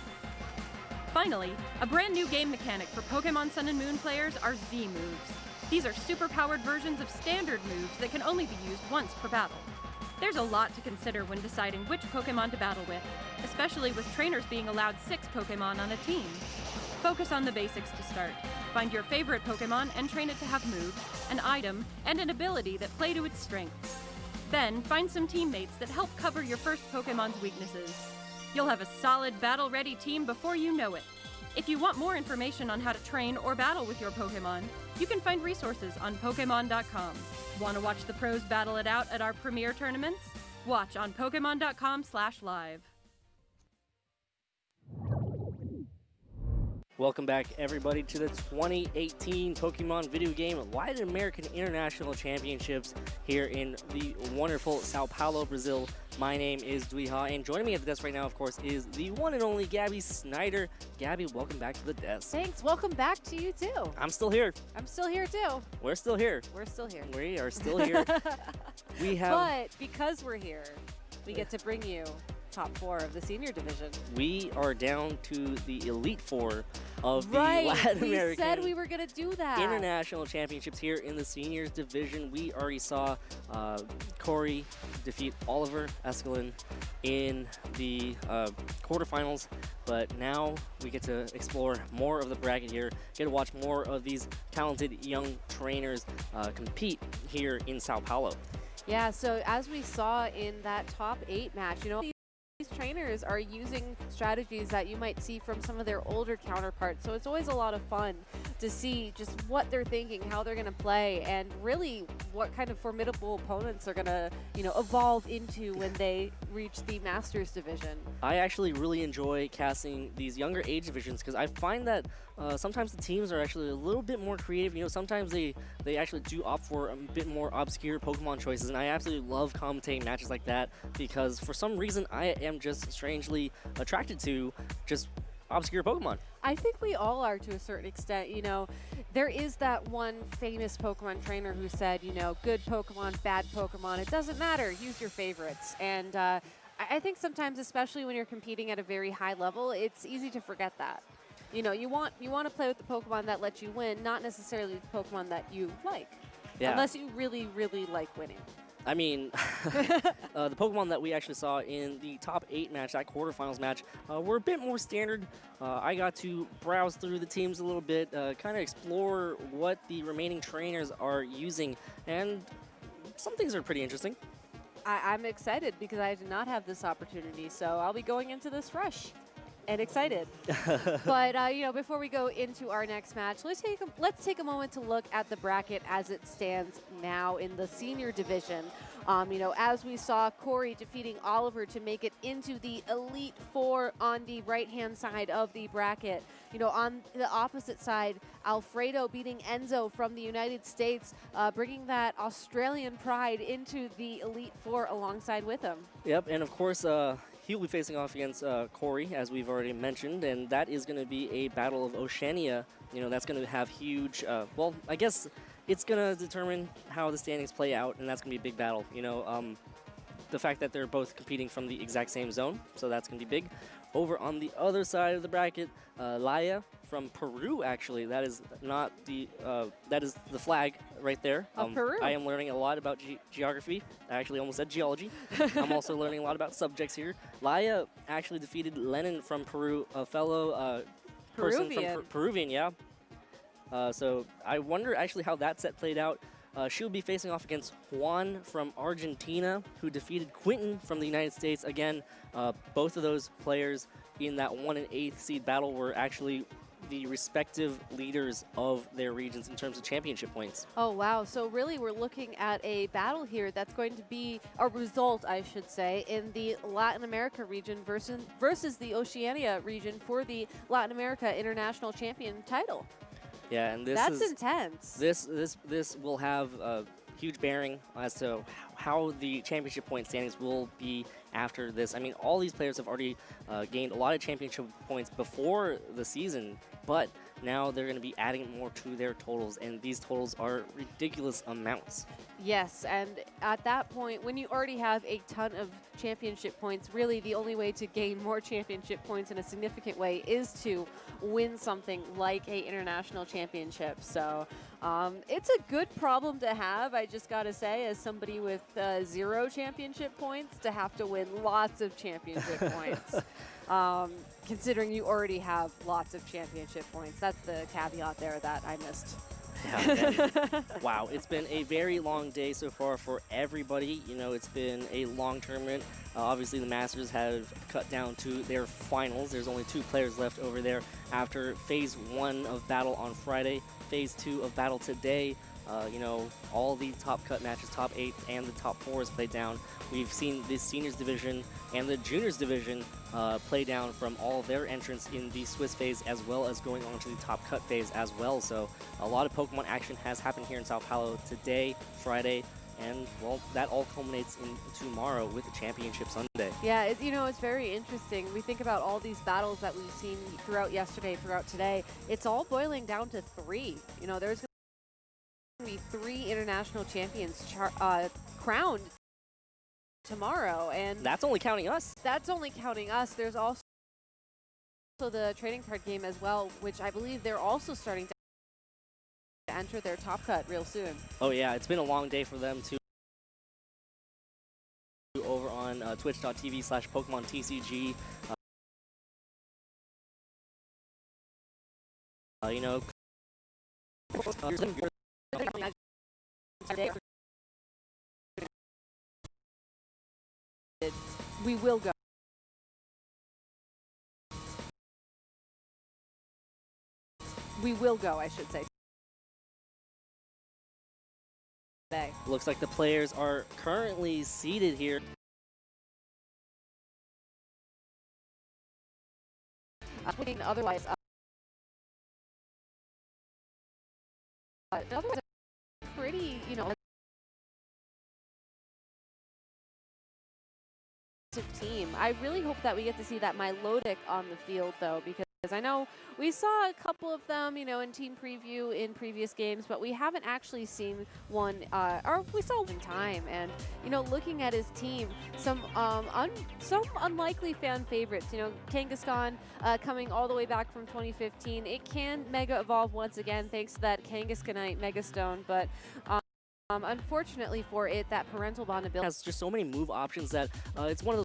S4: Finally, a brand new game mechanic for Pokemon Sun and Moon players are Z-moves. These are super-powered versions of standard moves that can only be used once per battle. There's a lot to consider when deciding which Pokemon to battle with, especially with trainers being allowed 6 Pokemon on a team. Focus on the basics to start. Find your favorite Pokemon and train it to have moves, an item, and an ability that play to its strengths. Then, find some teammates that help cover your first Pokemon's weaknesses. You'll have a solid battle-ready team before you know it. If you want more information on how to train or battle with your Pokemon, you can find resources on Pokemon.com. Want to watch the pros battle it out at our premier tournaments? Watch on Pokemon.com/live.
S1: Welcome back, everybody, to the 2018 Pokemon video game Latin American International Championships here in the wonderful Sao Paulo, Brazil. My name is Duiha, and joining me at the desk right now, of course, is the one and only Gabby Snyder. Gabby, welcome back to the desk.
S2: Thanks. Welcome back to you, too.
S1: I'm still here.
S2: I'm still here, too.
S1: We're still here.
S2: We're still here.
S1: We are still here. We have...
S2: But because we're here, we get to bring you top 4 of the senior division.
S1: We are down to the Elite Four of the
S2: Right,
S1: Latin
S2: we
S1: American
S2: said we were going to do that.
S1: International Championships here in the seniors division. We already saw Corey defeat Oliver Escalon in the quarterfinals, but now we get to explore more of the bracket here, get to watch more of these talented young trainers compete here in Sao Paulo.
S2: Yeah, so as we saw in that top 8 match, you know, these trainers are using strategies that you might see from some of their older counterparts. So it's always a lot of fun to see just what they're thinking, how they're going to play, and really what kind of formidable opponents they're going to, you know, evolve into when they reach the Masters division.
S1: I actually really enjoy casting these younger age divisions because I find that sometimes the teams are actually a little bit more creative. You know, sometimes they actually do opt for a bit more obscure Pokemon choices, and I absolutely love commentating matches like that because for some reason I am just strangely attracted to just obscure Pokemon.
S2: I think we all are to a certain extent. You know, there is that one famous Pokemon trainer who said, you know, good Pokemon, bad Pokemon, it doesn't matter, use your favorites. And I think sometimes, especially when you're competing at a very high level, it's easy to forget that. You know, you want to play with the Pokemon that let you win, not necessarily the Pokemon that you like.
S1: Yeah.
S2: Unless you really, really like winning.
S1: I mean, the Pokemon that we actually saw in the top 8 match, that quarterfinals match, were a bit more standard. I got to browse through the teams a little bit, kind of explore what the remaining trainers are using, and some things are pretty interesting.
S2: I'm excited because I did not have this opportunity, so I'll be going into this fresh and excited. But you know, before we go into our next match, let's take a moment to look at the bracket as it stands now in the senior division. You know, as we saw Corey defeating Oliver to make it into the Elite Four on the right-hand side of the bracket. You know, on the opposite side, Alfredo beating Enzo from the United States, bringing that Australian pride into the Elite Four alongside with him.
S1: Yep, and of course, he'll be facing off against Corey, as we've already mentioned, and that is going to be a battle of Oceania. You know, that's going to have huge, well, I guess it's going to determine how the standings play out, and that's going to be a big battle. You know, the fact that they're both competing from the exact same zone, so that's going to be big. Over on the other side of the bracket, Laia from Peru, actually. That is not the, that is the flag right there.
S2: Of Peru.
S1: I am learning a lot about geography. I actually almost said geology. I'm also learning a lot about subjects here. Laia actually defeated Lennon from Peru, a fellow person from Peruvian, yeah. So I wonder actually how that set played out. She'll be facing off against Juan from Argentina, who defeated Quentin from the United States. Again, both of those players in that 1 and 8th seed battle were actually the respective leaders of their regions in terms of championship points.
S2: Oh, wow. So really we're looking at a battle here that's going to be a result, I should say, in the Latin America region versus the Oceania region for the Latin America International Champion title.
S1: Yeah, and
S2: that's intense.
S1: This will have a huge bearing as to how the championship point standings will be after this. I mean, all these players have already gained a lot of championship points before the season, but now they're going to be adding more to their totals, and these totals are ridiculous amounts.
S2: Yes, and at that point, when you already have a ton of championship points, really the only way to gain more championship points in a significant way is to win something like a international championship. So it's a good problem to have, I just got to say, as somebody with 0 championship points, to have to win lots of championship points. Considering you already have lots of championship points. That's the caveat there that I missed.
S1: Yeah, wow, it's been a very long day so far for everybody. You know, it's been a long tournament. Obviously, the Masters have cut down to their finals. There's only 2 players left over there after Phase 1 of Battle on Friday, Phase 2 of Battle today. You know, all the top cut matches, top 8 and the top 4s played down. We've seen the seniors division and the juniors division play down from all of their entrants in the Swiss phase, as well as going on to the top cut phase as well. So a lot of Pokemon action has happened here in Sao Paulo today, Friday, and well, that all culminates in tomorrow with the Championship Sunday.
S2: Yeah, you know, it's very interesting. We think about all these battles that we've seen throughout yesterday, throughout today. It's all boiling down to 3. You know, there's going to be 3 international champions crowned tomorrow. And
S1: That's only counting us.
S2: that's only counting us. There's also the trading card game as well, which I believe they're also starting to enter their top cut real soon.
S1: Oh yeah, it's been a long day for them too. Over on twitch.tv/Pokemon TCG. You know,
S2: we will go. We will go, I should say. Today.
S1: Looks like the players are currently seated here.
S2: Otherwise, otherwise, pretty, you know, team. I really hope that we get to see that Milotic on the field, though, because I know we saw a couple of them, you know, in team preview in previous games, but we haven't actually seen one, or we saw one time. And, you know, looking at his team, some unlikely fan favorites, you know, Kangaskhan coming all the way back from 2015. It can Mega Evolve once again thanks to that Kangaskhanite Mega Stone, but unfortunately for it, that parental bond ability
S1: Has just so many move options that it's one of those.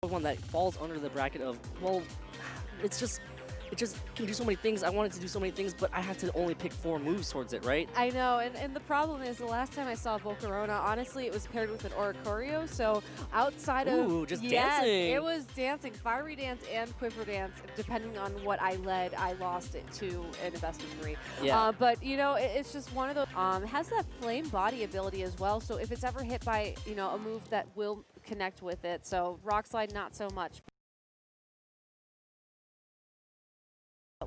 S1: One that falls under the bracket of, well, it just can do so many things. I wanted to do so many things, but I have to only pick 4 moves towards it, right?
S2: I know, and the problem is the last time I saw Volcarona, honestly, it was paired with an Oricorio, so outside
S1: Ooh,
S2: of...
S1: just
S2: yes,
S1: dancing.
S2: it was dancing, Fiery Dance and Quiver Dance. Depending on what I led, I lost it to in a best of 3.
S1: Yeah.
S2: But, you know, it's just one of those... has that flame body ability as well, so if it's ever hit by, you know, a move that will connect with it, so Rock Slide, not so much.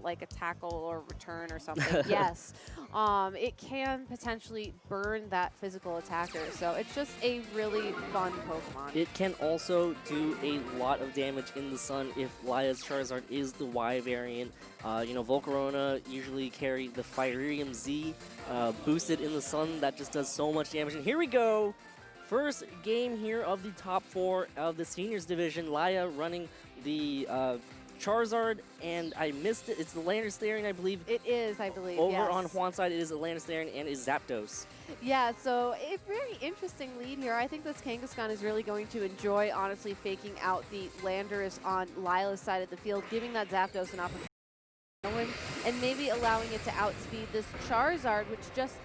S2: Like a tackle or return or something, yes, it can potentially burn that physical attacker. So it's just a really fun Pokemon.
S1: It can also do a lot of damage in the sun if Laya's Charizard is the Y variant. You know, Volcarona usually carry the Firium Z boosted in the sun. That just does so much damage. And here we go. First game here of the top 4 of the seniors division. Laya running the Charizard, and I missed it. It's the Landorus, I believe.
S2: It is, I believe,
S1: Over
S2: yes.
S1: on Juan's side, it is Atlantis and is Zapdos.
S2: Yeah, so a very interesting lead here. I think this Kangaskhan is really going to enjoy, honestly, faking out the Landorus on Lila's side of the field, giving that Zapdos an opportunity to win, and maybe allowing it to outspeed this Charizard, which just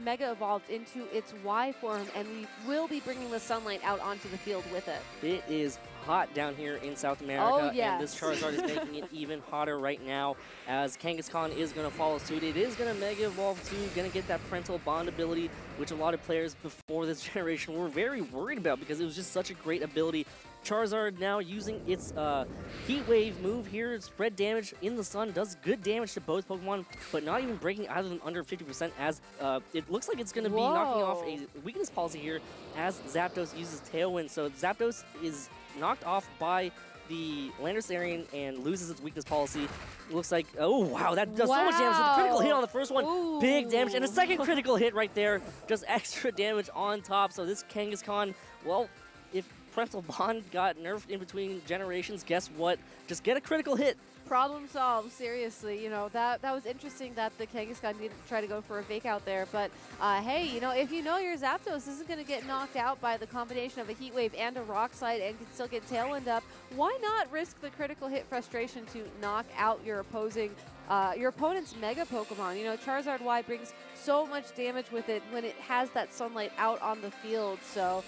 S2: Mega Evolved into its Y form, and we will be bringing the sunlight out onto the field with it.
S1: It is hot down here in South America,
S2: Oh, yes.
S1: and this Charizard is making it even hotter right now as Kangaskhan is going to follow suit. It is going to Mega Evolve too, going to get that parental bond ability, which a lot of players before this generation were very worried about because it was just such a great ability. Charizard now using its Heat Wave move here, spread damage in the sun, does good damage to both Pokemon, but not even breaking either of them under 50% as it looks like it's going to be knocking off a weakness policy here as Zapdos uses Tailwind. So Zapdos is knocked off by the Landorus and loses its weakness policy. It looks like, oh wow, that does so much damage. So the critical hit on the first one,
S2: Ooh.
S1: big damage, and a second critical hit right there, just extra damage on top. So this Kangaskhan, well, if parental bond got nerfed in between generations, guess what? Just get a critical hit.
S2: Problem solved, seriously. You know, that was interesting that the Kangaskhan didn't try to go for a fake out there. But, hey, you know, if you know your Zapdos isn't going to get knocked out by the combination of a Heat Wave and a Rock Slide and can still get Tailwind up, why not risk the critical hit frustration to knock out your opponent's Mega Pokemon? You know, Charizard Y brings so much damage with it when it has that sunlight out on the field. So,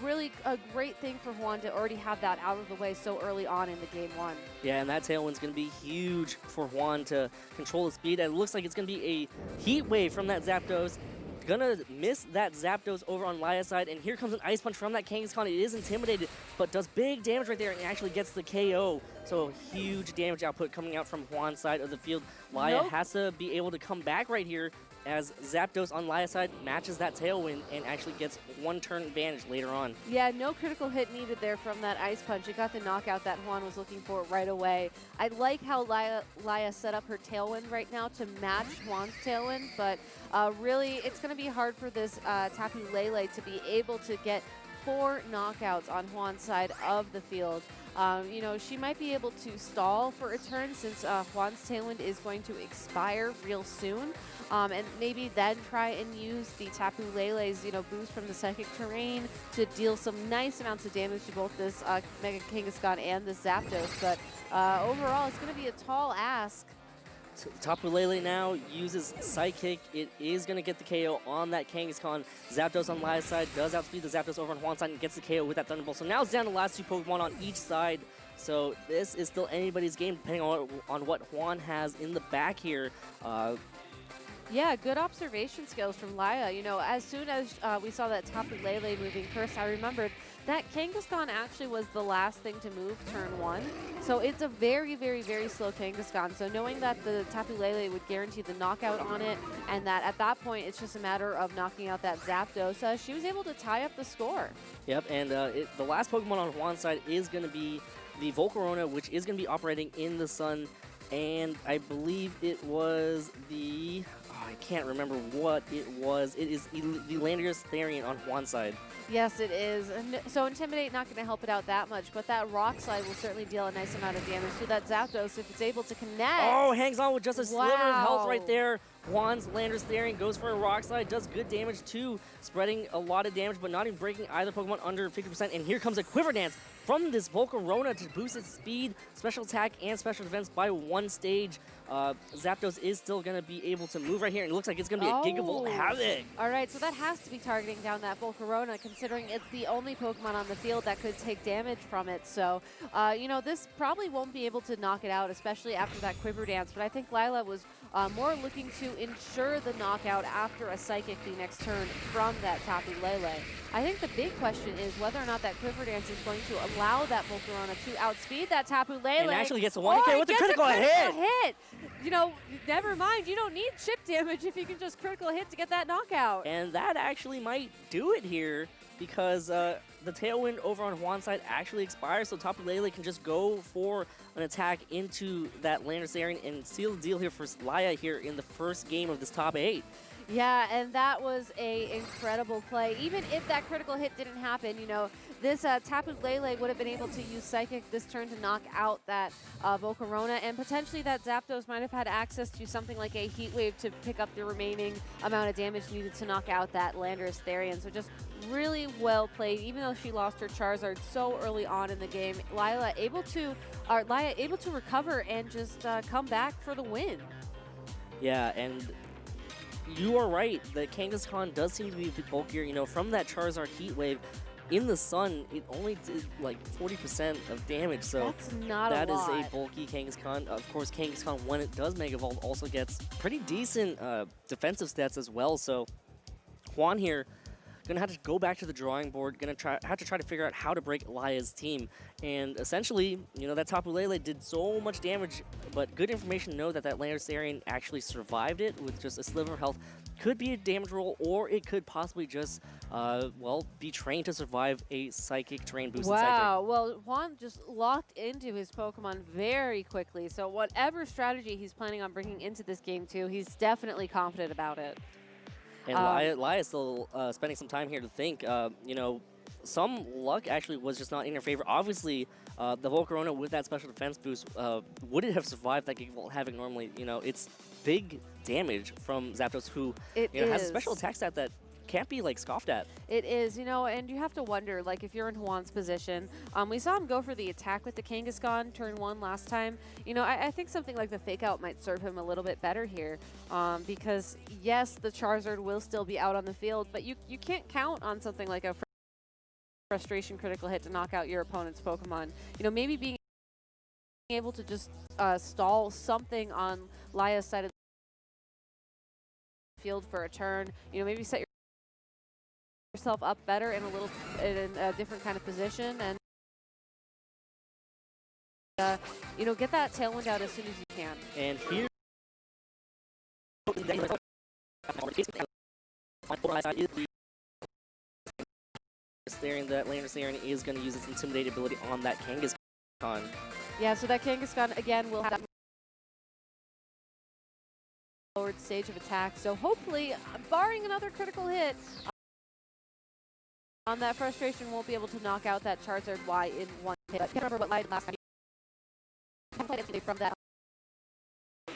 S2: really a great thing for Juan to already have that out of the way so early on in the game one.
S1: Yeah, and that Tailwind's going to be huge for Juan to control the speed. And it looks like it's going to be a Heat Wave from that Zapdos. Gonna miss that Zapdos over on Lia's side, and here comes an Ice Punch from that Kangaskhan. It is intimidated, but does big damage right there and actually gets the KO. So huge damage output coming out from Juan's side of the field. Lia has to be able to come back right here as Zapdos on Lia's side matches that Tailwind and actually gets one turn advantage later on.
S2: Yeah, no critical hit needed there from that Ice Punch. It got the knockout that Juan was looking for right away. I like how Lia set up her Tailwind right now to match Juan's Tailwind, but really it's going to be hard for this Tapu Lele to be able to get 4 knockouts on Juan's side of the field. You know, she might be able to stall for a turn since Juan's Tailwind is going to expire real soon. And maybe then try and use the Tapu Lele's, you know, boost from the psychic terrain to deal some nice amounts of damage to both this Mega Kangaskhan and this Zapdos. But overall, it's going to be a tall ask.
S1: Tapu Lele now uses Psychic. It is going to get the KO on that Kangaskhan. Zapdos on Lia's side does outspeed the Zapdos over on Juan's side and gets the KO with that Thunderbolt. So now it's down to the last 2 Pokemon on each side. So this is still anybody's game depending on what Juan has in the back here.
S2: Yeah, good observation skills from Lia. You know, as soon as we saw that Tapu Lele moving first, I remembered that Kangaskhan actually was the last thing to move turn 1. So it's a very, very, very slow Kangaskhan. So knowing that the Tapu Lele would guarantee the knockout on it, and that at that point it's just a matter of knocking out that Zapdos, she was able to tie up the score.
S1: Yep, and the last Pokemon on Juan's side is going to be the Volcarona, which is going to be operating in the sun. And I believe it was the... I can't remember what it was. It is the Landorus on Juan's side.
S2: Yes, it is. And so Intimidate not going to help it out that much, but that Rock Slide will certainly deal a nice amount of damage to that Zapdos if it's able to connect.
S1: Oh, hangs on with just a sliver of health right there. Juan's Landorus goes for a Rock Slide, does good damage too, spreading a lot of damage, but not even breaking either Pokemon under 50%. And here comes a Quiver Dance from this Volcarona to boost its speed, special attack, and special defense by 1 stage. Zapdos is still going to be able to move right here, and it looks like it's going to be a Gigavolt Havoc.
S2: All right, so that has to be targeting down that Volcarona, considering it's the only Pokemon on the field that could take damage from it. So, you know, this probably won't be able to knock it out, especially after that Quiver Dance. But I think Lila was more looking to ensure the knockout after a Psychic the next turn from that Tapu Lele. I think the big question is whether or not that Quiver Dance is going to allow that Volcarona to outspeed that Tapu Lele.
S1: And actually gets a 1K with a critical hit.
S2: You know, never mind. You don't need chip damage if you can just critical hit to get that knockout.
S1: And that actually might do it here because the Tailwind over on Juan's side actually expires, so Tapu Lele can just go for an attack into that Landorus and seal the deal here for Lia here in the first game of this top 8.
S2: Yeah, and that was a incredible play. Even if that critical hit didn't happen, you know, this Tapu Lele would have been able to use Psychic this turn to knock out that Volcarona, and potentially that Zapdos might have had access to something like a Heat Wave to pick up the remaining amount of damage needed to knock out that Landorus Therian. So just really well played, even though she lost her Charizard so early on in the game. Laya able to recover and just come back for the win.
S1: Yeah, and you are right. The Kangaskhan does seem to be a bit bulkier. You know, from that Charizard Heat Wave in the sun, it only did like 40% of damage. So
S2: that's not
S1: that
S2: a lot.
S1: is a bulky Kangaskhan. Of course, Kangaskhan, when it does Mega Evolve, also gets pretty decent defensive stats as well. So Juan here gonna have to go back to the drawing board, have to try to figure out how to break Laya's team. And essentially, you know, that Tapu Lele did so much damage, but good information to know that Landorus Therian actually survived it with just a sliver of health. Could be a damage roll, or it could possibly just, well, be trained to survive a Psychic terrain boosted
S2: Wow,
S1: Psychic.
S2: well, Juan just locked into his Pokemon very quickly. So whatever strategy he's planning on bringing into this game too, he's definitely confident about it.
S1: And Laya's still spending some time here to think. You know, some luck actually was just not in her favor. Obviously, the Volcarona with that special defense boost wouldn't have survived that Gigavolt having normally. You know, it's big damage from Zapdos, who has a special attack stat that can't be like scoffed at.
S2: It is, you know, and you have to wonder, like, if you're in Juan's position, we saw him go for the attack with the Kangaskhan turn 1 last time. You know, I think something like the fake out might serve him a little bit better here, because yes, the Charizard will still be out on the field, but you can't count on something like a frustration critical hit to knock out your opponent's Pokemon. You know, maybe being able to just stall something on Laya's side of the field for a turn, you know, maybe set yourself up better in a different kind of position, and you know, get that Tailwind out as soon as you can.
S1: And here Landorus Therian is going to use its Intimidate ability on that Kangaskhan.
S2: Yeah, so that Kangaskhan again will have that forward stage of attack. So hopefully, barring another critical hit, on that frustration won't be able to knock out that Charizard Y in one hit. I can't remember what line last time from that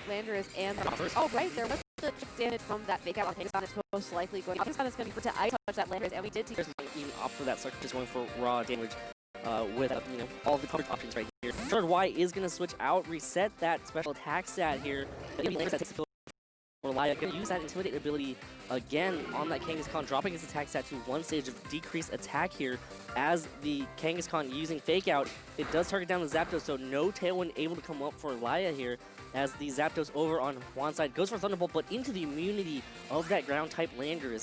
S2: Landorus and oh right, there was the damage from that fake out on Kangaskhan. It's most likely going. Kangaskhan is going to be to ice touch that Landorus, and we did see.
S1: Even opt for that, so just going for raw damage with you know, all the coverage options right here. Charizard Y is going to switch out, reset that special attack stat here. Laya going to use that Intimidate ability again on that Kangaskhan, dropping his attack stat to 1 stage of decreased attack here. As the Kangaskhan using Fake Out, it does target down the Zapdos, so no Tailwind able to come up for Laya here. As the Zapdos over on Juan's side goes for Thunderbolt, but into the immunity of that Ground-type Landorus.